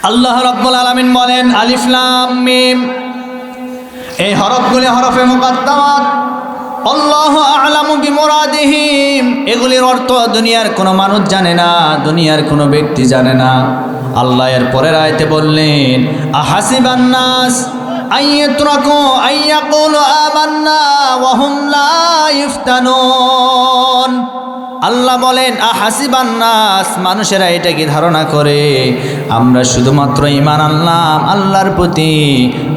আল্লাহ রাব্বুল আলামিন বলেন আলিফ লাম মিম, এই হরফগুলি হরফে মুকাদ্দামাত। আল্লাহু আ'লামু বিমুরাদিহিম, এগুলির অর্থ দুনিয়ার কোনো মানুষ জানে না, দুনিয়ার কোনো ব্যক্তি জানে না। আল্লাহ এর পরের আয়াতে বললেন আহাসিবান নাস আইয়াতরাকু আইয়াকুলু আমান্না ওয়া হুম লা ইফতানুন। আল্লাহ বলেন আহাসিবান নাস, মানুষেরা এটা কি ধারণা করে আমরা শুধুমাত্র ঈমান আনলাম আল্লাহর প্রতি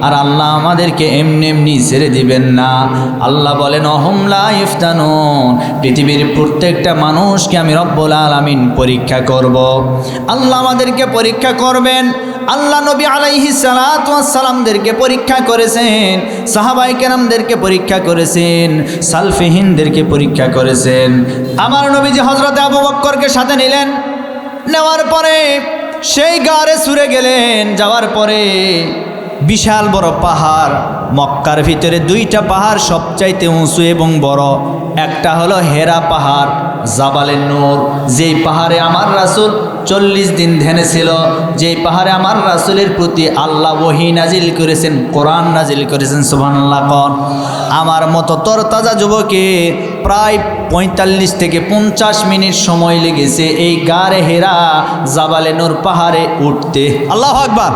আর আল্লাহ আমাদেরকে এমনি এমনি ছেড়ে দিবেন না। আল্লাহ বলেন ওহুম লা ইফতানুন, পৃথিবীর প্রত্যেকটা মানুষকে আমি রব্বুল আলামিন পরীক্ষা করব। আল্লাহ আমাদেরকে পরীক্ষা করবেন। আল্লাহ নবী আলাইহিস সালাতু ওয়াস সালামদেরকে পরীক্ষা করেছেন, সাহাবায়ে কেরামদেরকে পরীক্ষা করেছেন, সালফিহিনদেরকে পরীক্ষা করেছেন। আমার নবীজি হযরত আবু বকরকে সাথে নিলেন, নেওয়ার পরে সেই গারে সুরে গেলেন। যাওয়ার পরে বিশাল বড় পাহাড়, মক্কার ভিতরে দুইটা পাহাড় সবচাইতে উঁচু এবং বড়। একটা হলো হেরা পাহাড়, জাবালে নূর, যেই পাহাড়ে আমার রাসূল 40 দিন ধ্যানে ছিল, যেই পাহাড়ে আমার রাসূলের প্রতি আল্লাহ ওহী নাজিল করেছেন, কোরআন নাজিল করেছেন। সুবহানাল্লাহ। কোন আমার মতো তরতাজা যুবকে প্রায় 45 থেকে 50 মিনিট সময় লেগেছে এই গারে হেরা জাবালে নূর পাহাড়ে উঠতে। আল্লাহু আকবার।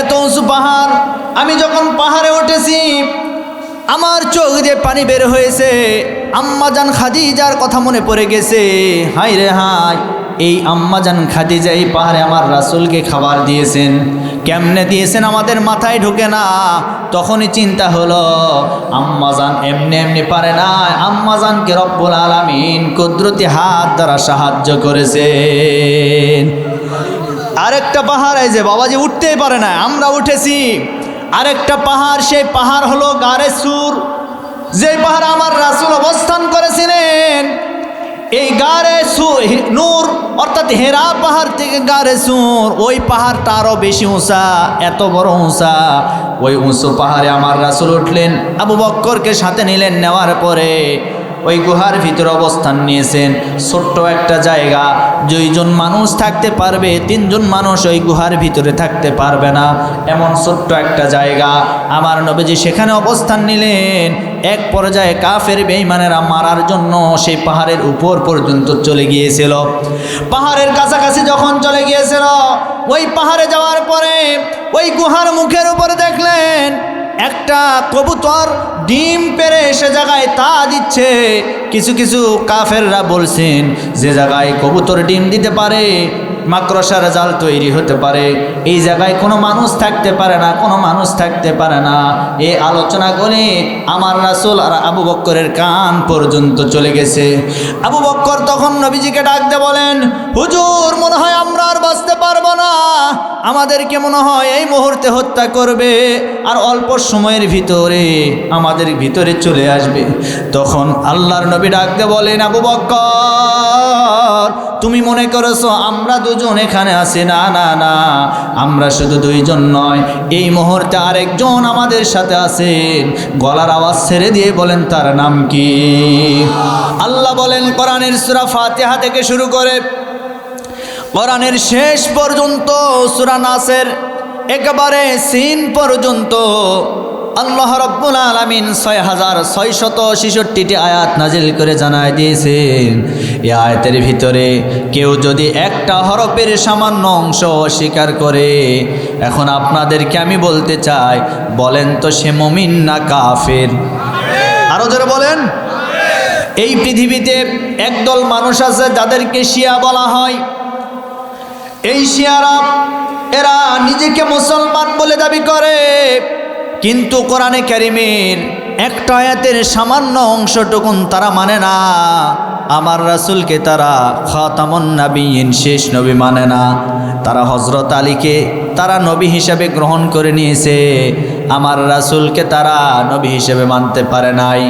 এত উঁচু পাহাড়। আমি যখন পাহাড়ে উঠেছি আমার চোখ দিয়ে পানি বের হয়েছে। আম্মাজান খাদিজার কথা মনে পড়ে গেছে। হায় রে হায়, এই আম্মাজান খাদিজা এই পাহাড়ে আমার রাসূলকে খাবার দিয়েছেন। কেমনে দিয়েছেন আমাদের মাথায় ঢোকে না। তখনই চিন্তা হলো আম্মাজান এমনি এমনি পারে না, আম্মাজানকে রব্বুল আলামিন কুদরতি হাত দ্বারা সাহায্য করেছেন। আরেকটা পাহাড়, এই যে বাবাজি উঠতেই পারে না, আমরা উঠেছি। আরেকটা পাহাড়, সেই পাহাড় হলো গারে সুর, যে পাহাড়ে আমার রাসূল অবস্থান করেছিলেন। এই গারে নূর অর্থাৎ হেরা পাহাড় থেকে গারে সুর, ওই পাহাড়টা আরও বেশি উঁচা, এত বড় উঁচা। ওই উঁচু পাহাড়ে আমার রাসূল উঠলেন, আবু বকরকে সাথে নিলেন। নেওয়ার পরে ওই গুহার ভিতরে অবস্থান নিয়েছেন। ছোট্ট একটা জায়গা, 2 জন মানুষ থাকতে পারবে, 3 জন মানুষ ওই গুহার ভিতরে থাকতে পারবে না, এমন ছোট্ট একটা জায়গা। আমার নবীজি সেখানে অবস্থান নিলেন। এক পর্যায়ে কাফের বেঈমানেরা মারার জন্য সেই পাহাড়ের উপর পর্যন্ত চলে গিয়েছিল। পাহাড়ের কাছাকাছি যখন চলে গিয়েছিল, ওই পাহাড়ে যাওয়ার পরে ওই গুহার মুখের উপরে দেখলেন একটা কবুতর ডিম পেড়ে সে জায়গায় তা দিচ্ছে। কিছু কিছু কাফেররা বলছেন যে জায়গায় কবুতর ডিম দিতে পারে, মাকড়সার জাল তৈরি হতে পারে, এই জায়গায় কোনো মানুষ থাকতে পারে না, কোনো মানুষ থাকতে পারে না। এই আলোচনা করে আমার রাসূল আর আবু বকরের কান পর্যন্ত চলে গেছে। আবু বকর তখন নবীজিকে ডাকতে বলেন, হুজুর মনে হয় আমরা আর বাঁচতে পারবো না, আমাদেরকে মনে হয় এই মুহূর্তে হত্যা করবে আর অল্প সময়ের ভিতরে আমাদের ভিতরে চলে আসবে। তখন আল্লাহর নবী ডাকতে বলেন, আবু বকর তুমি মনে করেছো আমরা 2 জন এখানে আছি? না না না, আমরা শুধু 2 জন নয়, এই মুহূর্তে আরেকজন আমাদের সাথে আছেন। গলার আওয়াজ ছেড়ে দিয়ে বলেন তার নাম কি? আল্লাহ বলেন কোরআনের সূরা ফাতিহা থেকে শুরু করে কোরআনের শেষ পর্যন্ত সূরা নাসের একেবারে সিন পর্যন্ত আল্লাহ রাব্বুল আলামিন 6666টি আয়াত নাজিল করে জানায় দিয়েছেন। এই আয়াতের ভিতরে কেউ যদি একটা হরফের সামান্য অংশ অস্বীকার করে, এখন আপনাদেরকে আমি বলতে চাই, বলেন তো সে মুমিন না কাফের? আরো জোরে বলেন। এই পৃথিবীতে একদল মানুষ আছে যাদেরকে শিয়া বলা হয়। এই শিয়ারা এরা নিজেকে মুসলমান বলে দাবি করে, কিন্তু কোরআনে কারিমের একটা আয়াতের সামান্য অংশটুকুন তারা মানে না। আমার রাসূলকে তারা খাতামুন নবিয়্যিন, শেষ নবী মানে না। তারা হযরত আলীকে তারা নবী হিসেবে গ্রহণ করে নিয়েছে, আমার রাসূলকে তারা নবী হিসেবে মানতে পারে নাই।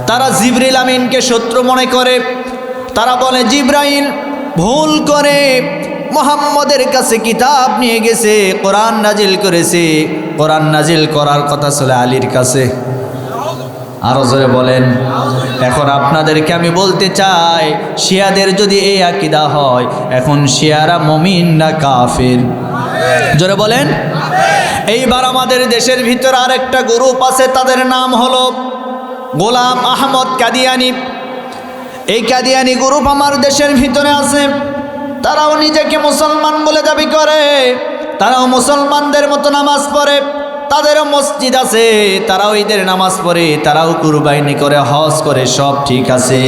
তারা জিবরিল আমিনকে শত্রু মনে করে। তারা বলে জিবরাইল ভুল করে মুহাম্মদের কাছে কিতাব নিয়ে গেছে, কোরআন নাজিল করেছে, কোরআন নাজিল করার কথা ছিল আলীর কাছে। আরো জোরে বলেন। এখন আপনাদেরকে আমি বলতে চাই, শিয়াদের যদি এই আকীদা হয়, এখন শিয়ারা মুমিন না কাফের? জোরে বলেন। এইবার আমাদের দেশের ভিতরে আরেকটা গ্রুপ আছে, তাদের নাম হলো গোলাম আহমদ কাদিয়ানি। এই কাদিয়ানি গ্রুপ আমার দেশের ভিতরে আছে। তারাও নিজেকে মুসলমান বলে দাবি করে, তারাও মুসলমানদের মতো নামাজ পড়ে, তাদেরও মসজিদ আছে, তারাও ঈদের নামাজ পড়ে, তারাও কুরবানি করে, হজ করে, সব ঠিক আছে।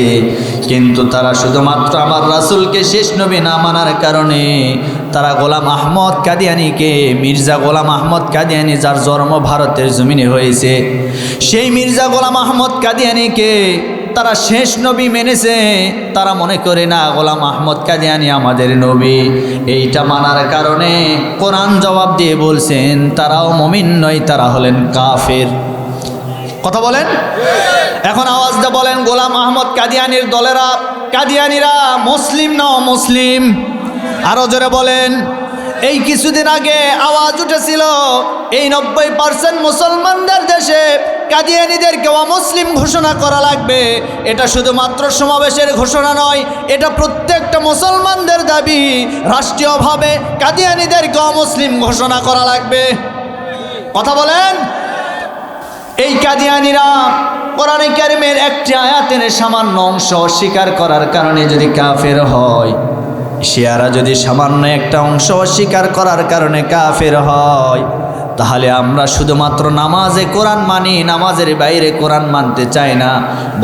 কিন্তু তারা শুধুমাত্র আমার রাসূলকে শেষ নবী না মানার কারণে তারা গোলাম আহমদ কাদিয়ানিকে, মির্জা গোলাম আহমদ কাদিয়ানি যার জন্ম ভারতের জমিনে হয়েছে, সেই মির্জা গোলাম আহমদ কাদিয়ানিকে তারা শেষ নবী মেনেছে। তারা মনে করে না গোলাম আহমদ কাদিয়ানি আমাদের নবী। এইটা মানার কারণে কোরআন জবাব দিয়ে বলছেন তারাও মুমিন নয়, তারা হলেন কাফের। কথা বলেন। এখন আওয়াজটা বলেন, গোলাম আহমদ কাদিয়ানির দলেরা, কাদিয়ানিরা মুসলিম না অমুসলিম? আরো জোরে বলেন। এই কিছুদিন আগে আওয়াজ উঠেছিল এই 90% মুসলমানদের দেশে কাদিয়ানীদেরকে অমুসলিম ঘোষণা করা লাগবে। এটা শুধুমাত্র সমাবেশের ঘোষণা নয়, এটা প্রত্যেকটা মুসলমানদের দাবি। রাষ্ট্রীয়ভাবে কাদিয়ানীদেরকে অমুসলিম ঘোষণা করা লাগবে। কথা বলেন। এই কাদিয়ানীরা কোরআনে কারিমের একটি আয়াতের সামান্য অংশ অস্বীকার করার কারণে যদি কাফের হয়, শিয়ারা যদি সামান্য একটা অংশ অস্বীকার করার কারণে কাফের হয়, তাহলে আমরা শুধুমাত্র নামাজে কোরআন মানি, নামাজের বাইরে কোরআন মানতে চাই না।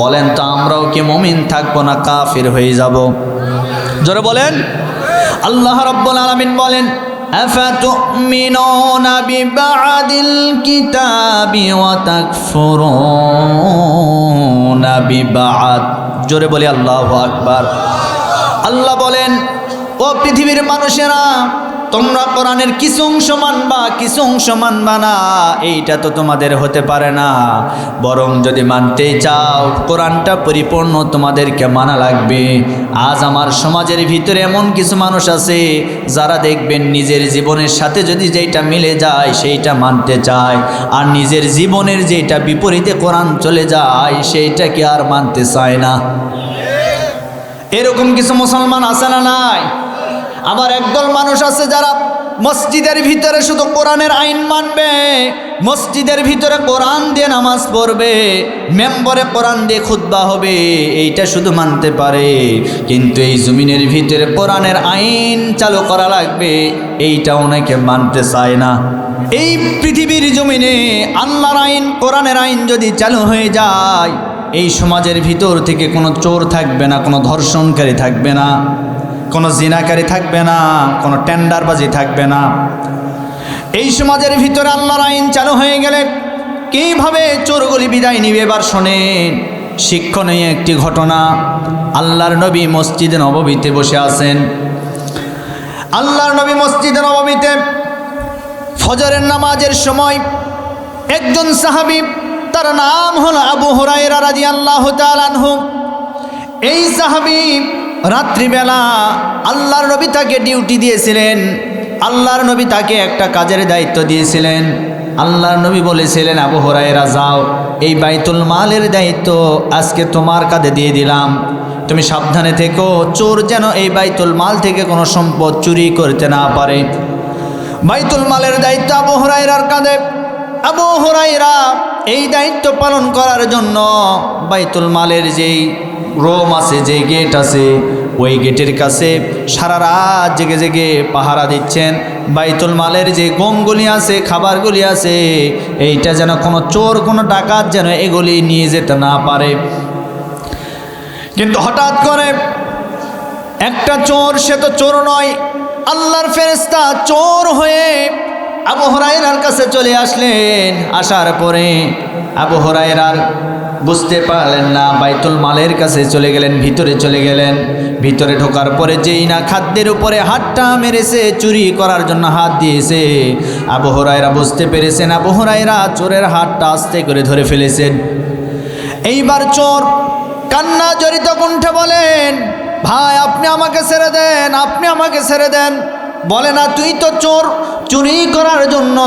বলেন তো আমরাও কি মুমিন থাকবো না কাফের হয়ে যাব? জোরে বলেন। আল্লাহ রাব্বুল আলামিন বলেন, আফাতুমিনুনা বিবাদিল কিতাবি ওয়া তাকফুরুনা বিবাদ। জোরে বলি আল্লাহু আকবার। আল্লাহ বলেন, ও পৃথিবীর মানুষেরা, তোমরা কোরআনের কিছু অংশ মানবা, কিছু অংশ মানবা না, এইটা তো তোমাদের হতে পারে না। বরং যদি মানতে চাও কোরআনটা পরিপূর্ণ তোমাদেরকে মানা লাগবে। আজ আমার সমাজের ভিতরে এমন কিছু মানুষ আছে যারা দেখবেন নিজের জীবনের সাথে যদি যেটা মিলে যায় সেইটা মানতে চায়, আর নিজের জীবনের যেটা বিপরীতে কোরআন চলে যায় সেইটাকে আর মানতে চায় না। এরকম কিছু মুসলমান আছে না নাই? আবার একদল মানুষ আছে যারা মসজিদের ভিতরে শুধু কোরআনের আইন মানবে, মসজিদের ভিতরে কোরআন দিয়ে নামাজ পড়বে, মেম্বরে কোরআন দিয়ে খুতবা হবে, এইটা শুধু মানতে পারে। কিন্তু এই জমিনের ভিতরে কোরআনের আইন চালু করা লাগবে, এইটা অনেকে মানতে চায় না। এই পৃথিবীর জমিনে আল্লাহর আইন, কোরআনের আইন যদি চালু হয়ে যায়, এই সমাজের ভিতর থেকে কোনো চোর থাকবে না, কোনো ধর্ষণকারী থাকবে না, কোনো জিনাকারী থাকবে না, কোনো টেন্ডারবাজি থাকবে না। এই সমাজের ভিতরে আল্লাহর আইন চালু হয়ে গেলে কীভাবে চোরগুলি বিদায় নিবে এবার শোনেন। শিক্ষণীয় একটি ঘটনা। আল্লাহর নবী মসজিদে নববীতে বসে আছেন। আল্লাহর নবী মসজিদে নববীতে ফজরের নামাজের সময় একজন সাহাবী, তার নাম হলো আবু হুরায়রা রাদিয়াল্লাহু তাআলা আনহু। এই সাহাবী রাত্রিবেলা আল্লাহর নবী তাকে ডিউটি দিয়েছিলেন, আল্লাহর নবী তাকে একটা কাজের দায়িত্ব দিয়েছিলেন। আল্লাহর নবী বলেছিলেন, আবু হুরায়রা যাও, এই বাইতুল মালের দায়িত্ব আজকে তোমার কাঁধে দিয়ে দিলাম, তুমি সাবধানে থেকো, চোর যেন এই বাইতুল মাল থেকে কোনো সম্পদ চুরি করতে না পারে। বাইতুল মালের দায়িত্ব আবু হুরায়রার কাঁধে। আবু হুরায়রা এই দায়িত্ব পালন করার জন্য বাইতুল মালের যেই রোম আছে, যে গেট আছে, ওই গেটের কাছে সারা রাত জেগে জেগে পাহারা দিচ্ছেন। বাইতুল মালের যে গমগুলি আছে, খাবারগুলি আছে, এইটা যেন কোনো চোর, কোনো ডাকাত যেন এগুলি নিয়ে যেতে না পারে। কিন্তু হঠাৎ করে একটা চোর, সে তো চোর নয়, আল্লাহর ফেরেশতা, চোর হয়ে আবু হুরায়রার কাছে চলে আসলেন। আসার পরে আবু হুরায়রার বুঝতে পারলেন না, বাইতুল মালের কাছে চলে গেলেন, ভিতরে চলে গেলেন। ভিতরে ঢোকার পরে যেই না খাদ্যের উপরে হাতটা মেরেছে, চুরি করার জন্য হাত দিয়েছে, আবু হুরায়রা বুঝতে পেরেছেন আবু হুরায়রা চোরের হাতটা আস্তে করে ধরে ফেলেছেন। এইবার চোর কান্না জড়িত কণ্ঠে বলেন, ভাই আপনি আমাকে ছেড়ে দেন, আপনি আমাকে ছেড়ে দেন। বলে না তুই তো চোর, চুরি করার জন্য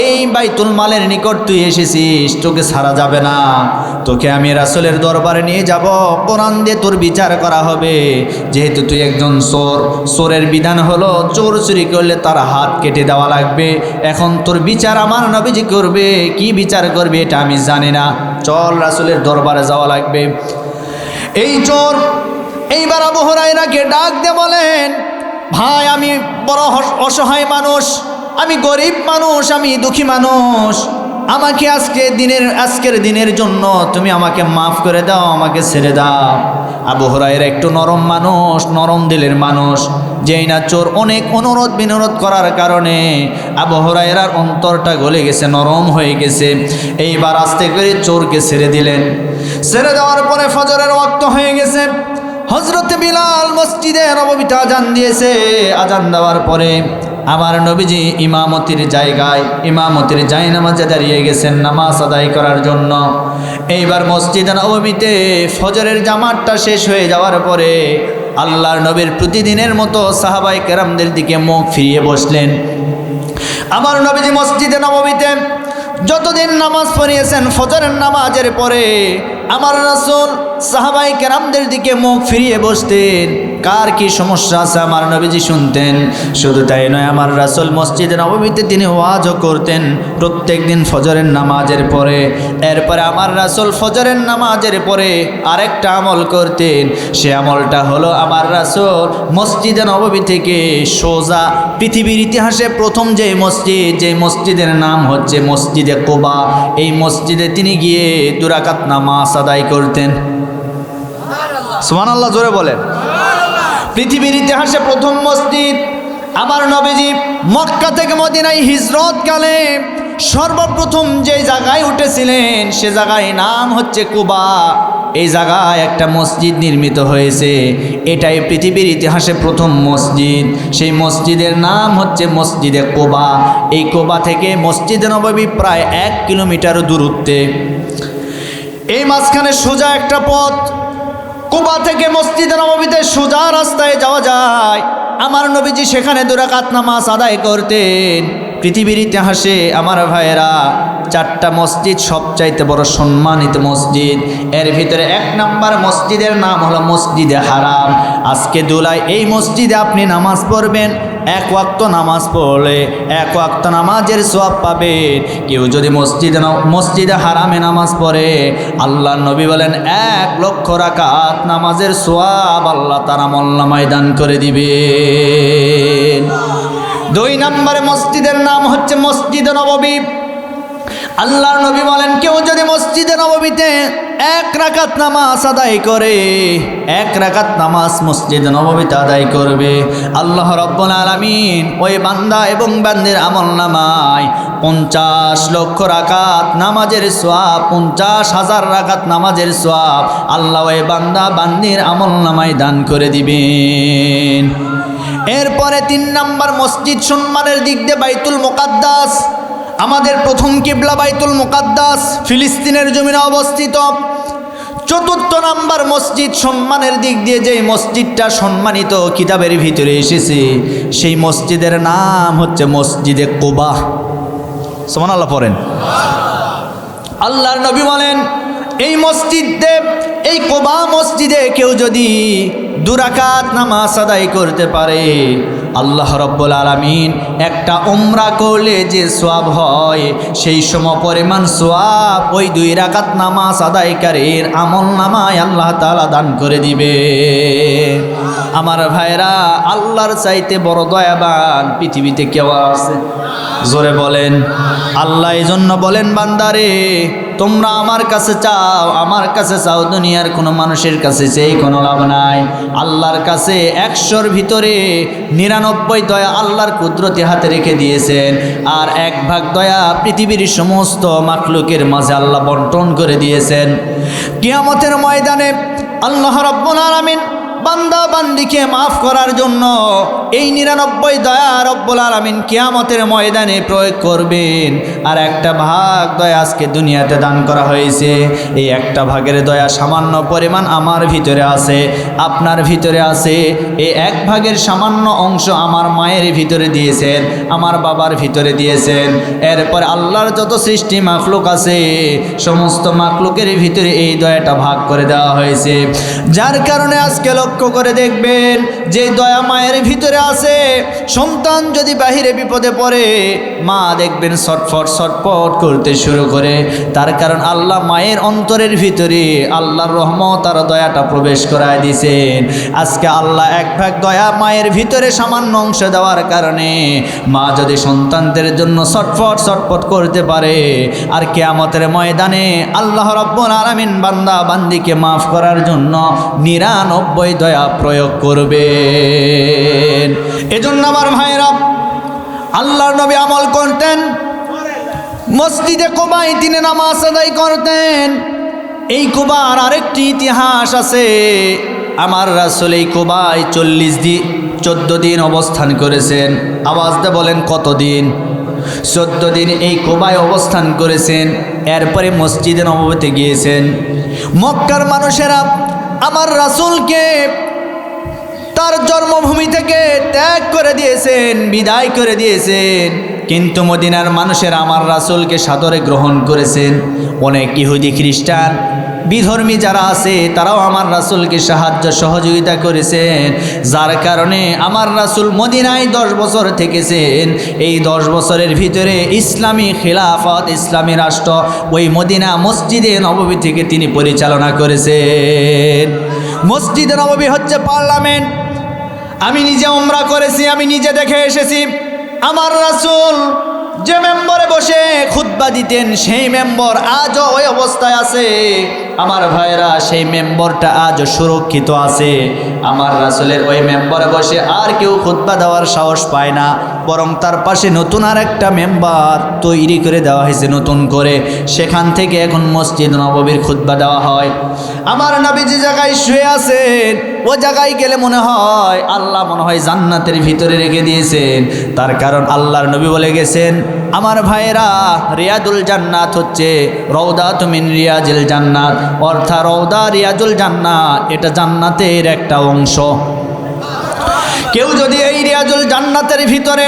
এই বাইতুল মালের নিকট তুই এসেছিস, তোকে ছাড়া যাবে না, তোকে আমি রাসূলের দরবারে নিয়ে যাব, কোরআন দিয়ে তোর বিচার করা হবে। যেহেতু তুই একজন চোর, চোরের বিধান হলো চোর চুরি করলে তার হাত কেটে দেওয়া লাগবে। এখন তোর বিচার আমার নবীজি করবে, কি বিচার করবে এটা আমি জানি না, চল রাসূলের দরবারে যাওয়া লাগবে। এই চোর এইবার আবু হুরায়রাকে ডাক দিয়ে বলেন, ভাই আমি বড় অসহায় মানুষ, আমি গরিব মানুষ, আমি দুঃখী মানুষ, আমাকে আজকের দিনের জন্য তুমি আমাকে মাফ করে দাও, আমাকে ছেড়ে দাও। আবু হুরায়রা একটু নরম মানুষ, নরম দিলের মানুষ, যেই না চোর অনেক অনুরোধ বিনোরোধ করার কারণে আবু হুরায়রার অন্তরটা গলে গেছে, নরম হয়ে গেছে। এইবার আস্তে করে চোরকে ছেড়ে দিলেন। ছেড়ে দেওয়ার পরে ফজরের ওয়াক্ত হয়ে গেছে। হযরত বিলাল মসজিদে নববীতে আজান দিয়েছে। আজান দেওয়ার পরে আমার নবীজি ইমামতির জায়গায়, ইমামতির জায়নামাজে দাঁড়িয়ে গেছেন নামাজ আদায় করার জন্য। এইবার মসজিদে নববীতে ফজরের জামাতটা শেষ হয়ে যাওয়ার পরে আল্লাহর নবীর প্রতিদিনের মতো সাহাবায়ে কেরামদের দিকে মুখ ফিরিয়ে বসলেন। আমার নবীজি মসজিদে নববীতে যতদিন নামাজ পড়িয়েছেন ফজরের নামাজের পরে আমার রাসূল সাহাবায়ে কেরামদের দিকে মুখ ফিরিয়ে বসতেন, কার কি সমস্যা আছে আমার নবীজি শুনতেন। শুধু তাই নয়, আমার রাসূল মসজিদে নববীতে তিনি ওয়াজও করতেন প্রত্যেক দিন ফজরের নামাজের পরে। এরপরে আমার রাসূল ফজরের নামাজের পরে আরেকটা আমল করতেন, সে আমলটা হলো আমার রাসূল মসজিদে নববী থেকে সোজা পৃথিবীর ইতিহাসে প্রথম যে মসজিদের নাম হচ্ছে মসজিদে কুবা, এই মসজিদে তিনি গিয়ে 2 রাকাত নামাজ আদায় করতেন। সুবহানাল্লাহ, জোরে বলেন। পৃথিবীর ইতিহাসে প্রথম মসজিদ। আমার নবীজি মক্কা থেকে মদিনায় হিজরতকালে সর্বপ্রথম যে জায়গায় উঠেছিলেন সে জায়গায় নাম হচ্ছে কুবা। এই জায়গায় একটা মসজিদ নির্মিত হয়েছে, এটাই পৃথিবীর ইতিহাসে প্রথম মসজিদ। সেই মসজিদের নাম হচ্ছে মসজিদে কুবা। এই কুবা থেকে মসজিদে নববী প্রায় 1 কিলোমিটার দূরত্বে। এই মাঝখানে সোজা একটা পথ, কুবা থেকে মসজিদে নববীতে সোজা রাস্তায় যাওয়া যায়। আমার নবীজি সেখানে 2 রাকাত নামাজ আদায় করতেন। পৃথিবীর ইতিহাসে আমার ভাইয়েরা 4টা মসজিদ সবচাইতে বড় সম্মানিত মসজিদ। এর ভিতরে 1 নম্বর মসজিদের নাম হলো মসজিদে হারাম। আজকে দোলায় এই মসজিদে আপনি নামাজ পড়বেন, 1 ওয়াক্ত নামাজ পড়লে 1 ওয়াক্ত নামাজের সওয়াব পাবেন। কেউ যদি মসজিদে হারামে নামাজ পড়ে, আল্লাহর নবী বলেন 1 লক্ষ রাকাত নামাজের সওয়াব আল্লাহ তাআলা আমলনামায় দান করে দিবেন। 2 নম্বরে মসজিদের নাম হচ্ছে মসজিদে নববী। আল্লাহর নবী বলেন কেউ যদি মসজিদে নববীতে 1 রাকাত নামাজ আদায় করে, 1 রাকাত নামাজ মসজিদে নববীতে আদায় করবে, আল্লাহ রাব্বুল আলামিন ওই বান্দা এবং বান্দির আমলনামায় 50 লক্ষ রাকাত নামাজের সওয়াব, 50,000 রাকাত নামাজের সওয়াব আল্লাহ ওই বান্দা বান্দির আমলনামায় দান করে দিবেন। এরপরে 3 নম্বর মসজিদ সম্মানের দিক দিয়ে বাইতুল মুকাদ্দাস। আমাদের প্রথম কিবলা বাইতুল মুকাদ্দাস ফিলিস্তিনের জমিনে অবস্থিত। 4র্থ নম্বর মসজিদ সম্মানের দিক দিয়ে যে মসজিদটা সম্মানিত কিতাবের ভিতরে এসেছে সেই মসজিদের নাম হচ্ছে মসজিদে কুবা। সুবহানাল্লাহ পড়েন। আল্লাহর নবী বলেন এই মসজিদে, এই কুবা মসজিদে কেউ যদি 2 রাকাত নামাজ আদায় করতে পারে, আল্লাহ রাব্বুল আলামিন একটা উমরা করলে যে সওয়াব হয় সেই সমপরিমাণ সওয়াব ওই 2 রাকাত নামাজ আদায়কারীর আমলনামায় আল্লাহ তাআলা দান করে দিবে। আমার ভাইরা, আল্লাহর চাইতে বড় দয়াবান পৃথিবীতে কেউ আছে? জোরে বলেন। আল্লাহ এজন্য বলেন বান্দারে তোমরা আমার কাছে চাও, আমার কাছে চাও, দুনিয়ার কোনো মানুষের কাছে চেয়ে কোনো লাভ নাই। আল্লাহর কাছে 100-র ভিতরে 99 দয়া আল্লাহর কুদরতি হাতে রেখে দিয়েছেন, আর 1 ভাগ দয়া পৃথিবীর সমস্ত মাখলুকের মাঝে আল্লাহ বন্টন করে দিয়েছেন। কিয়ামতের ময়দানে আল্লাহ রাব্বুল আলামিন বান্দা বান্দিকে মাফ করার জন্য এই 99 দয়া রব্বুল আলামিন কিয়ামতের ময়দানে প্রয়োগ করবেন। আর একটা ভাগ দয়া আজকে দুনিয়াতে দান করা হয়েছে। এই একটা ভাগের দয়া সামান্য পরিমাণ আমার ভিতরে আছে, আপনার ভিতরে আছে। এই এক ভাগের সামান্য অংশ আমার মায়ের ভিতরে দিয়েছেন, আমার বাবার ভিতরে দিয়েছেন। এরপর আল্লাহর যত সৃষ্টি মাখলুক আছে সমস্ত মাখলুকের ভিতরে এই দয়াটা ভাগ করে দেওয়া হয়েছে। যার কারণে আজকে লক্ষ্য করে দেখবেন যে দয়া মায়ের ভিতরে আছে, সন্তান যদি বাহিরে বিপদে পড়ে মা দেখবেন ছটফট ছটফট করতে শুরু করে। তার কারণ আল্লাহ মায়ের অন্তরের ভিতরে আল্লাহর রহমত আর দয়াটা প্রবেশ করায় দিয়েছেন। আজকে আল্লাহ এক ভাগ দয়া মায়ের ভিতরে সামান্য অংশ দেওয়ার কারণে মা যদি সন্তানদের জন্য ছটফট ছটফট করতে পারে, আর কিয়ামতের ময়দানে আল্লাহ রাব্বুল আলামিন বান্দা বান্দিকে মাফ করার জন্য 99 দয়া প্রয়োগ করবেন। এজন্য আমার ভাইরা, আল্লাহর নবী আমল করতেন, মসজিদে কুবায় তিনি নামাজ আদায় করতেন। এই কুবার আরেকটি ইতিহাস আছে। আমার রাসূল এই কুবায় 14 দিন অবস্থান করেছেন। আওয়াজ দিয়ে বলেন কতদিন? 14 দিন এই কুবায় অবস্থান করেছেন। এরপরে মসজিদে নববীতে গিয়েছেন। মক্কার মানুষেরা আমার রাসূলকে তার জন্মভূমি থেকে ত্যাগ করে দিয়েছেন, বিদায় করে দিয়েছেন। কিন্তু মদিনার মানুষেরা আমার রাসূলকে সাদরে গ্রহণ করেছেন। অনেক ইহুদি খ্রিস্টান বিধর্মী যারা আছে তারাও আমার রাসূলকে সাহায্য সহযোগিতা করেছেন। যার কারণে আমার রাসূল মদিনায় 10 বছর থেকেছেন। এই 10 বছরের ভিতরে ইসলামী খিলাফত, ইসলামী রাষ্ট্র ওই মদিনা মসজিদে নববী থেকে তিনি পরিচালনা করেছেন। মসজিদে নববী হচ্ছে পার্লামেন্ট। আমি নিজে উমরা করেছি, আমি নিজে দেখে এসেছি। আমার রাসূল যে মেম্বরে বসে খুতবা দিতেন সেই মেম্বর আজও ওই অবস্থায় আছে। আমার ভাইরা, সেই মেম্বরটা আজও সুরক্ষিত আছে। আমার রাসূলের ওই মেম্বরে বসে আর কেউ খুতবা দেওয়ার সাহস পায় না, বরং তার পাশে নতুন আর একটা মেম্বার তৈরি করে দেওয়া হয়েছে নতুন করে। সেখান থেকে এখন মসজিদ নববীর খুতবা দেওয়া হয়। আমার নবী যে জায়গায় শুয়ে আছেন ও জায়গায় গেলে মনে হয় আল্লাহ মনে হয় জান্নাতের ভিতরে রেখে দিয়েছেন। তার কারণ আল্লাহর নবী বলে গেছেন, আমার ভাইয়েরা, রিয়াদুল জান্নাত হচ্ছে রওদাতুম মিন রিয়াজিল জান্নাত, অর্থাৎ রওদা রিয়াজুল জান্নাত, এটা জান্নাতের একটা অংশ। কেউ যদি এই রিয়াজুল জান্নাতের ভিতরে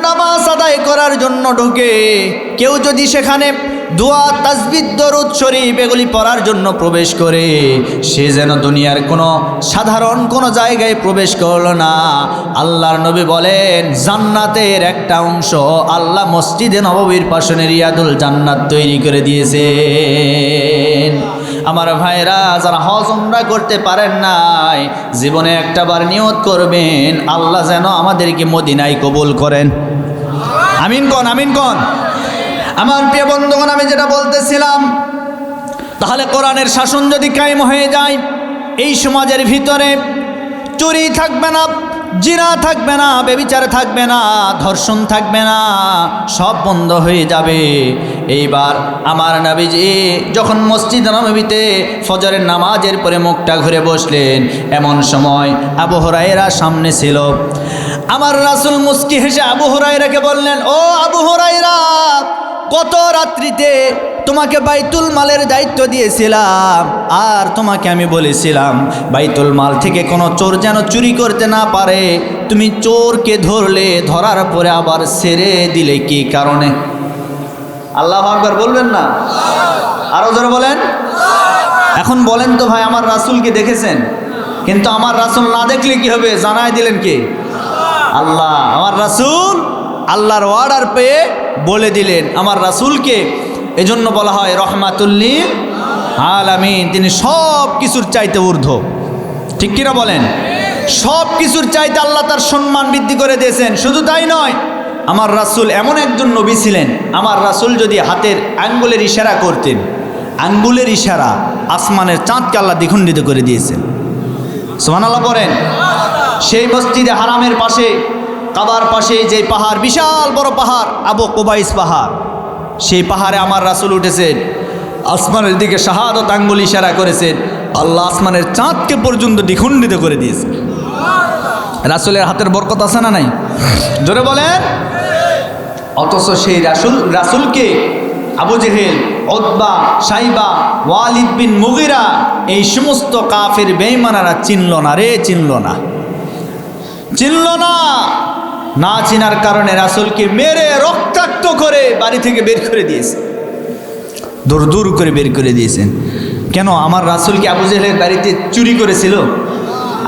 নামাজ আদায় করার জন্য ঢোকে, কেউ যদি সেখানে দোয়া, তাসবিহ, দরুদ শরীফ এগুলি পড়ার জন্য প্রবেশ করে, সে যেন দুনিয়ার কোনো সাধারণ কোনো জায়গায় প্রবেশ করলো না। আল্লাহর নবী বলেন জান্নাতের একটা অংশ আল্লাহ মসজিদে নববীর পাশে রিয়াদুল জান্নাত তৈরি করে দিয়েছেন। আমার ভাইরা, যারা হজ উমরা করতে পারেন নাই, জীবনে একটাবার নিয়ত করবেন আল্লাহ যেন আমাদেরকে মদিনায় কবুল করেন। আমিন কোন, আমিন কোন। আমার প্রিয় বন্ধুগণ, আমি যেটা বলতেছিলাম, তাহলে কোরআনের শাসন যদি কায়েম হয়ে যায়, এই সমাজের ভিতরে চুরি থাকবে না, জিনা থাকবে না, ব্যভিচার থাকবে না, ধর্ষণ থাকবে না, সব বন্ধ হয়ে যাবে। এইবার আমার নবীজি যখন মসজিদ নববীতে ফজরের নামাজের পরে মুখটা ঘুরে বসলেন, এমন সময় আবু হুরায়রা সামনে ছিল। আমার রাসূল মুস্কি হেসে আবু হুরায়রাকে বললেন, ও আবু হুরায়রা, গত রাত্রিতে তোমাকে বাইতুল মালের দায়িত্ব দিয়েছিলাম, আর তোমাকে আমি বলেছিলাম বাইতুল মাল থেকে কোনো চোর যেন চুরি করতে না পারে। তুমি চোরকে ধরলে, ধরার পরে আবার ছেড়ে দিলে কি কারণে? আল্লাহু আকবার বলবেন না? আরো জোরে বলেন। এখন বলেন তো ভাই, আমার রাসূলকে দেখেছেন, কিন্তু আমার রাসূল না দেখলে কি হবে? জানাই দিলেন কে? আল্লাহ। আমার রাসূল আল্লাহর অর্ডার পেয়ে বলে দিলেন আমার রাসূলকে। এজন্য বলা হয় রহমাতুল লিল আলামিন। তিনি সব কিছুর চাইতে ঊর্ধ্ব, ঠিক কিনা বলেন? সব কিছুর চাইতে আল্লাহ তার সম্মান বৃদ্ধি করে দিয়েছেন। শুধু তাই নয়, আমার রাসূল এমন একজন নবী ছিলেন, আমার রাসূল যদি হাতের আঙ্গুলের ইশারা করতেন, আঙ্গুলের ইশারা আসমানের চাঁদকে আল্লাহ দ্বিখণ্ডিত করে দিয়েছেন। সুবহানাল্লাহ পড়েন। সেই মসজিদে হারামের পাশে, কাবার পাশে যে পাহাড়, বিশাল বড় পাহাড়, আবু কুবাইস পাহাড়, সেই পাহাড়ে আমার রাসূল উঠেছেন, আসমানের দিকে শাহাদত আঙ্গুল ইশারা করেছেন। আল্লাহ আসমানের চাঁদকে পর্যন্ত দ্বিখণ্ডিত করে দিয়েছে। রাসূলের হাতের বরকত আছে না নাই? জোরে বলেন। অথচ সেই রাসূলকে আবু জেহেল, উতবা, সাইবা, ওয়ালিদ বিন মুগিরা এই সমস্ত কাফের বেঈমানেরা চিনল না রে, চিনল না। না চিনার কারণে রাসূলকে মেরে রক্তাক্ত করে বাড়ি থেকে বের করে দিয়েছে, দূর দূর করে বের করে দিয়েছেন। কেন? আমার রাসূলকে আবু জেহেলের বাড়িতে চুরি করেছিল,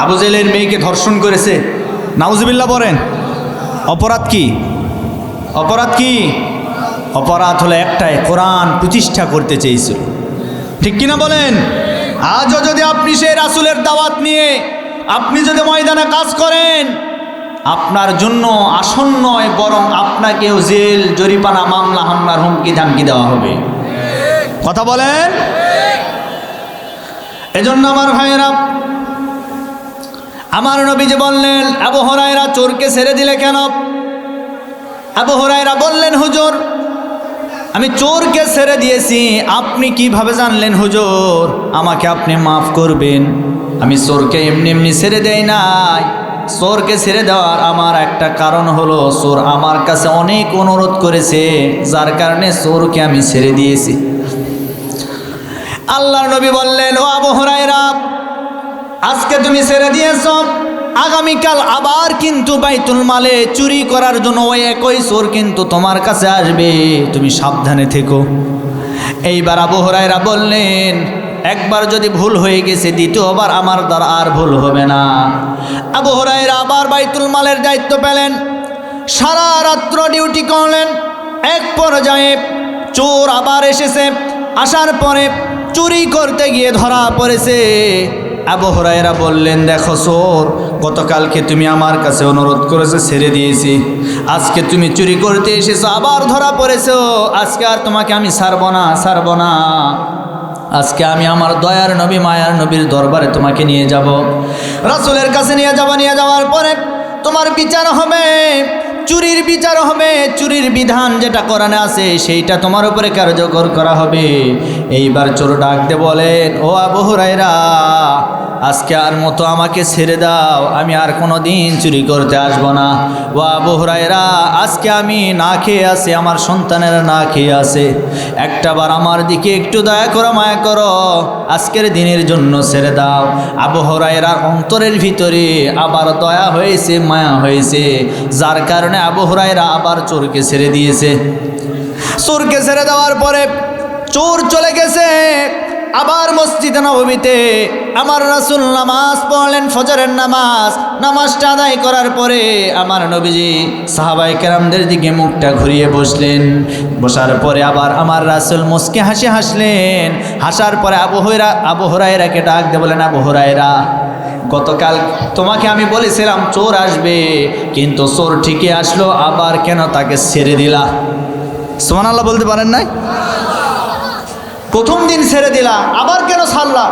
আবু জেহেলের মেয়েকে ধর্ষণ করেছে। নাউজুবিল্লাহ বলেন। অপরাধ কি? অপরাধ কি? অপরাধ হলো একটাই, কোরআন প্রতিষ্ঠা করতে চেয়েছিল। ঠিক কিনা বলেন? আজও যদি আপনি সেই রাসূলের দাওয়াত নিয়ে আপনি যদি ময়দানে কাজ করেন, আপনার জন্য আসন্ন নয়, বরং আপনাকেও জেল, জরিমানা, মামলা, হামলার হুমকি ধামকি দেওয়া হবে। কথা বলেন। এজন্য আমার ভাইয়েরা, আমার নবীজি বললেন, আবু হুরায়রা চোরকে ছেড়ে দিলে কেন? আবু হুরায়রা বললেন, হুজুর আমি চোরকে ছেড়ে দিয়েছি। আপনি কিভাবে জানলেন হুজুর? আমাকে আপনি মাফ করবেন, আমি চোরকে এমনি এমনি ছেড়ে দেই নাই। চোরকে ছেড়ে দেওয়ার আমার একটা কারণ হলো, চোর আমার কাছে অনেক অনুরোধ করেছে, যার কারণে চোরকে আমি ছেড়ে দিয়েছি। আল্লাহর নবী বললেন, ও আবু হুরায়রা, আজকে তুমি ছেড়ে দিয়েছ, আগামীকাল আবার কিন্তু বাইতুল মালে চুরি করার জন্য ওই একই চোর কিন্তু তোমার কাছে আসবে, তুমি সাবধানে থেকো। এইবার আবু হুরায়রা বললেন, একবার যদি ভুল হয়ে গেছে, দ্বিতীয়বার আমার দ্বারা আর ভুল হবে না। আবু হুরায়রা আবার বাইতুল মালের দায়িত্ব পেলেন, সারা রাত্র ডিউটি করলেন। এক পর্যায়ে চোর আবার এসেছে, আসার পরে চুরি করতে গিয়ে ধরা পড়েছে। আবু হুরায়রা বললেন, দেখো চোর, গতকালকে তুমি আমার কাছে অনুরোধ করেছো, ছেড়ে দিয়েছি। আজকে তুমি চুরি করতে এসেছো, আবার ধরা পড়েছো। আজকে আর তোমাকে আমি ছাড়বো না, ছাড়বো না। আজকে আমি আমার দয়ার নবী, মায়ার নবীর দরবারে তোমাকে নিয়ে যাব, রাসূলের কাছে নিয়ে যাব। নিয়ে যাওয়ার পরে তোমার বিচার হবে, চুরির বিচার হবে। চুরির বিধান যেটা কোরআনে আছে সেইটা তোমার উপরে কার্যকর করা হবে। এইবার চোর ডাক দিয়ে বলেন, ও আবু হুরায়রা, আজকে আর মতো আমাকে ছেড়ে দাও, আমি আর কোনো দিন চুরি করতে আসব না। ও আবু হুরায়রা, আজকে আমি না খেয়ে আছি, আমার সন্তানেরা না খেয়ে আছে, একটাবার আমার দিকে একটু দয়া করো, মায়া করো, আজকের দিনের জন্য ছেড়ে দাও। আবু হুরায়রার অন্তরের ভিতরে আবার দয়া হয়েছে, মায়া হয়েছে, যার কারণে আবু হুরায়রা আবার চোরকে ছেড়ে দিয়েছে। চোরকে ছেড়ে দেওয়ার পরে চোর চলে গেছে আবার মসজিদে নববীতে। আমার রাসূল নামাজ পড়লেন, ফজরের নামাজ। নামাজটা আদায় করার পরে আমার নবীজি সাহাবায়ে কেরামদের দিকে মুখটা ঘুরিয়ে বসলেন। বসার পরে আবার আমার রাসূল মুস্কি হাসি হাসলেন। হাসার পরে আবু হুরায়রাকে ডাক দিয়ে বলেন, আবু হুরায়রা, গতকাল তোমাকে আমি বলেছিলাম চোর আসবে, কিন্তু চোর ঠিকই আসলো, আবার কেন তাকে ছেড়ে দিলা? সুবহানাল্লাহ বলতে পারেন নাই? প্রথম দিন ছেড়ে দিলা, আবার কেন ছাড়লা?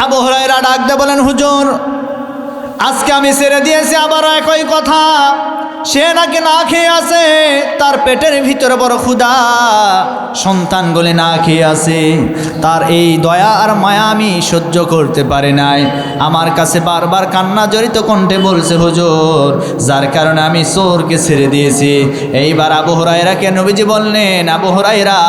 আবু হুরায়রা ডাক দিয়ে বলেন, হুজুর আজকে আমি ছেড়ে দিয়েছি, আবারও একই কথা। সে নাকি না খেয়ে আছে, তার পেটের ভিতরে বড় ক্ষুধা, সন্তানগুলি না খেয়ে আছে। তার এই দয়া আর মায়া আমি সহ্য করতে পারি নাই। আমার কাছে বারবার কান্না জড়িত কণ্ঠে বলছে, হুজুর, যার কারণে আমি চোরকে ছেড়ে দিয়েছি। এইবার আবু হুরায়রাকে নবীজি বললেন, আবু হুরায়রা,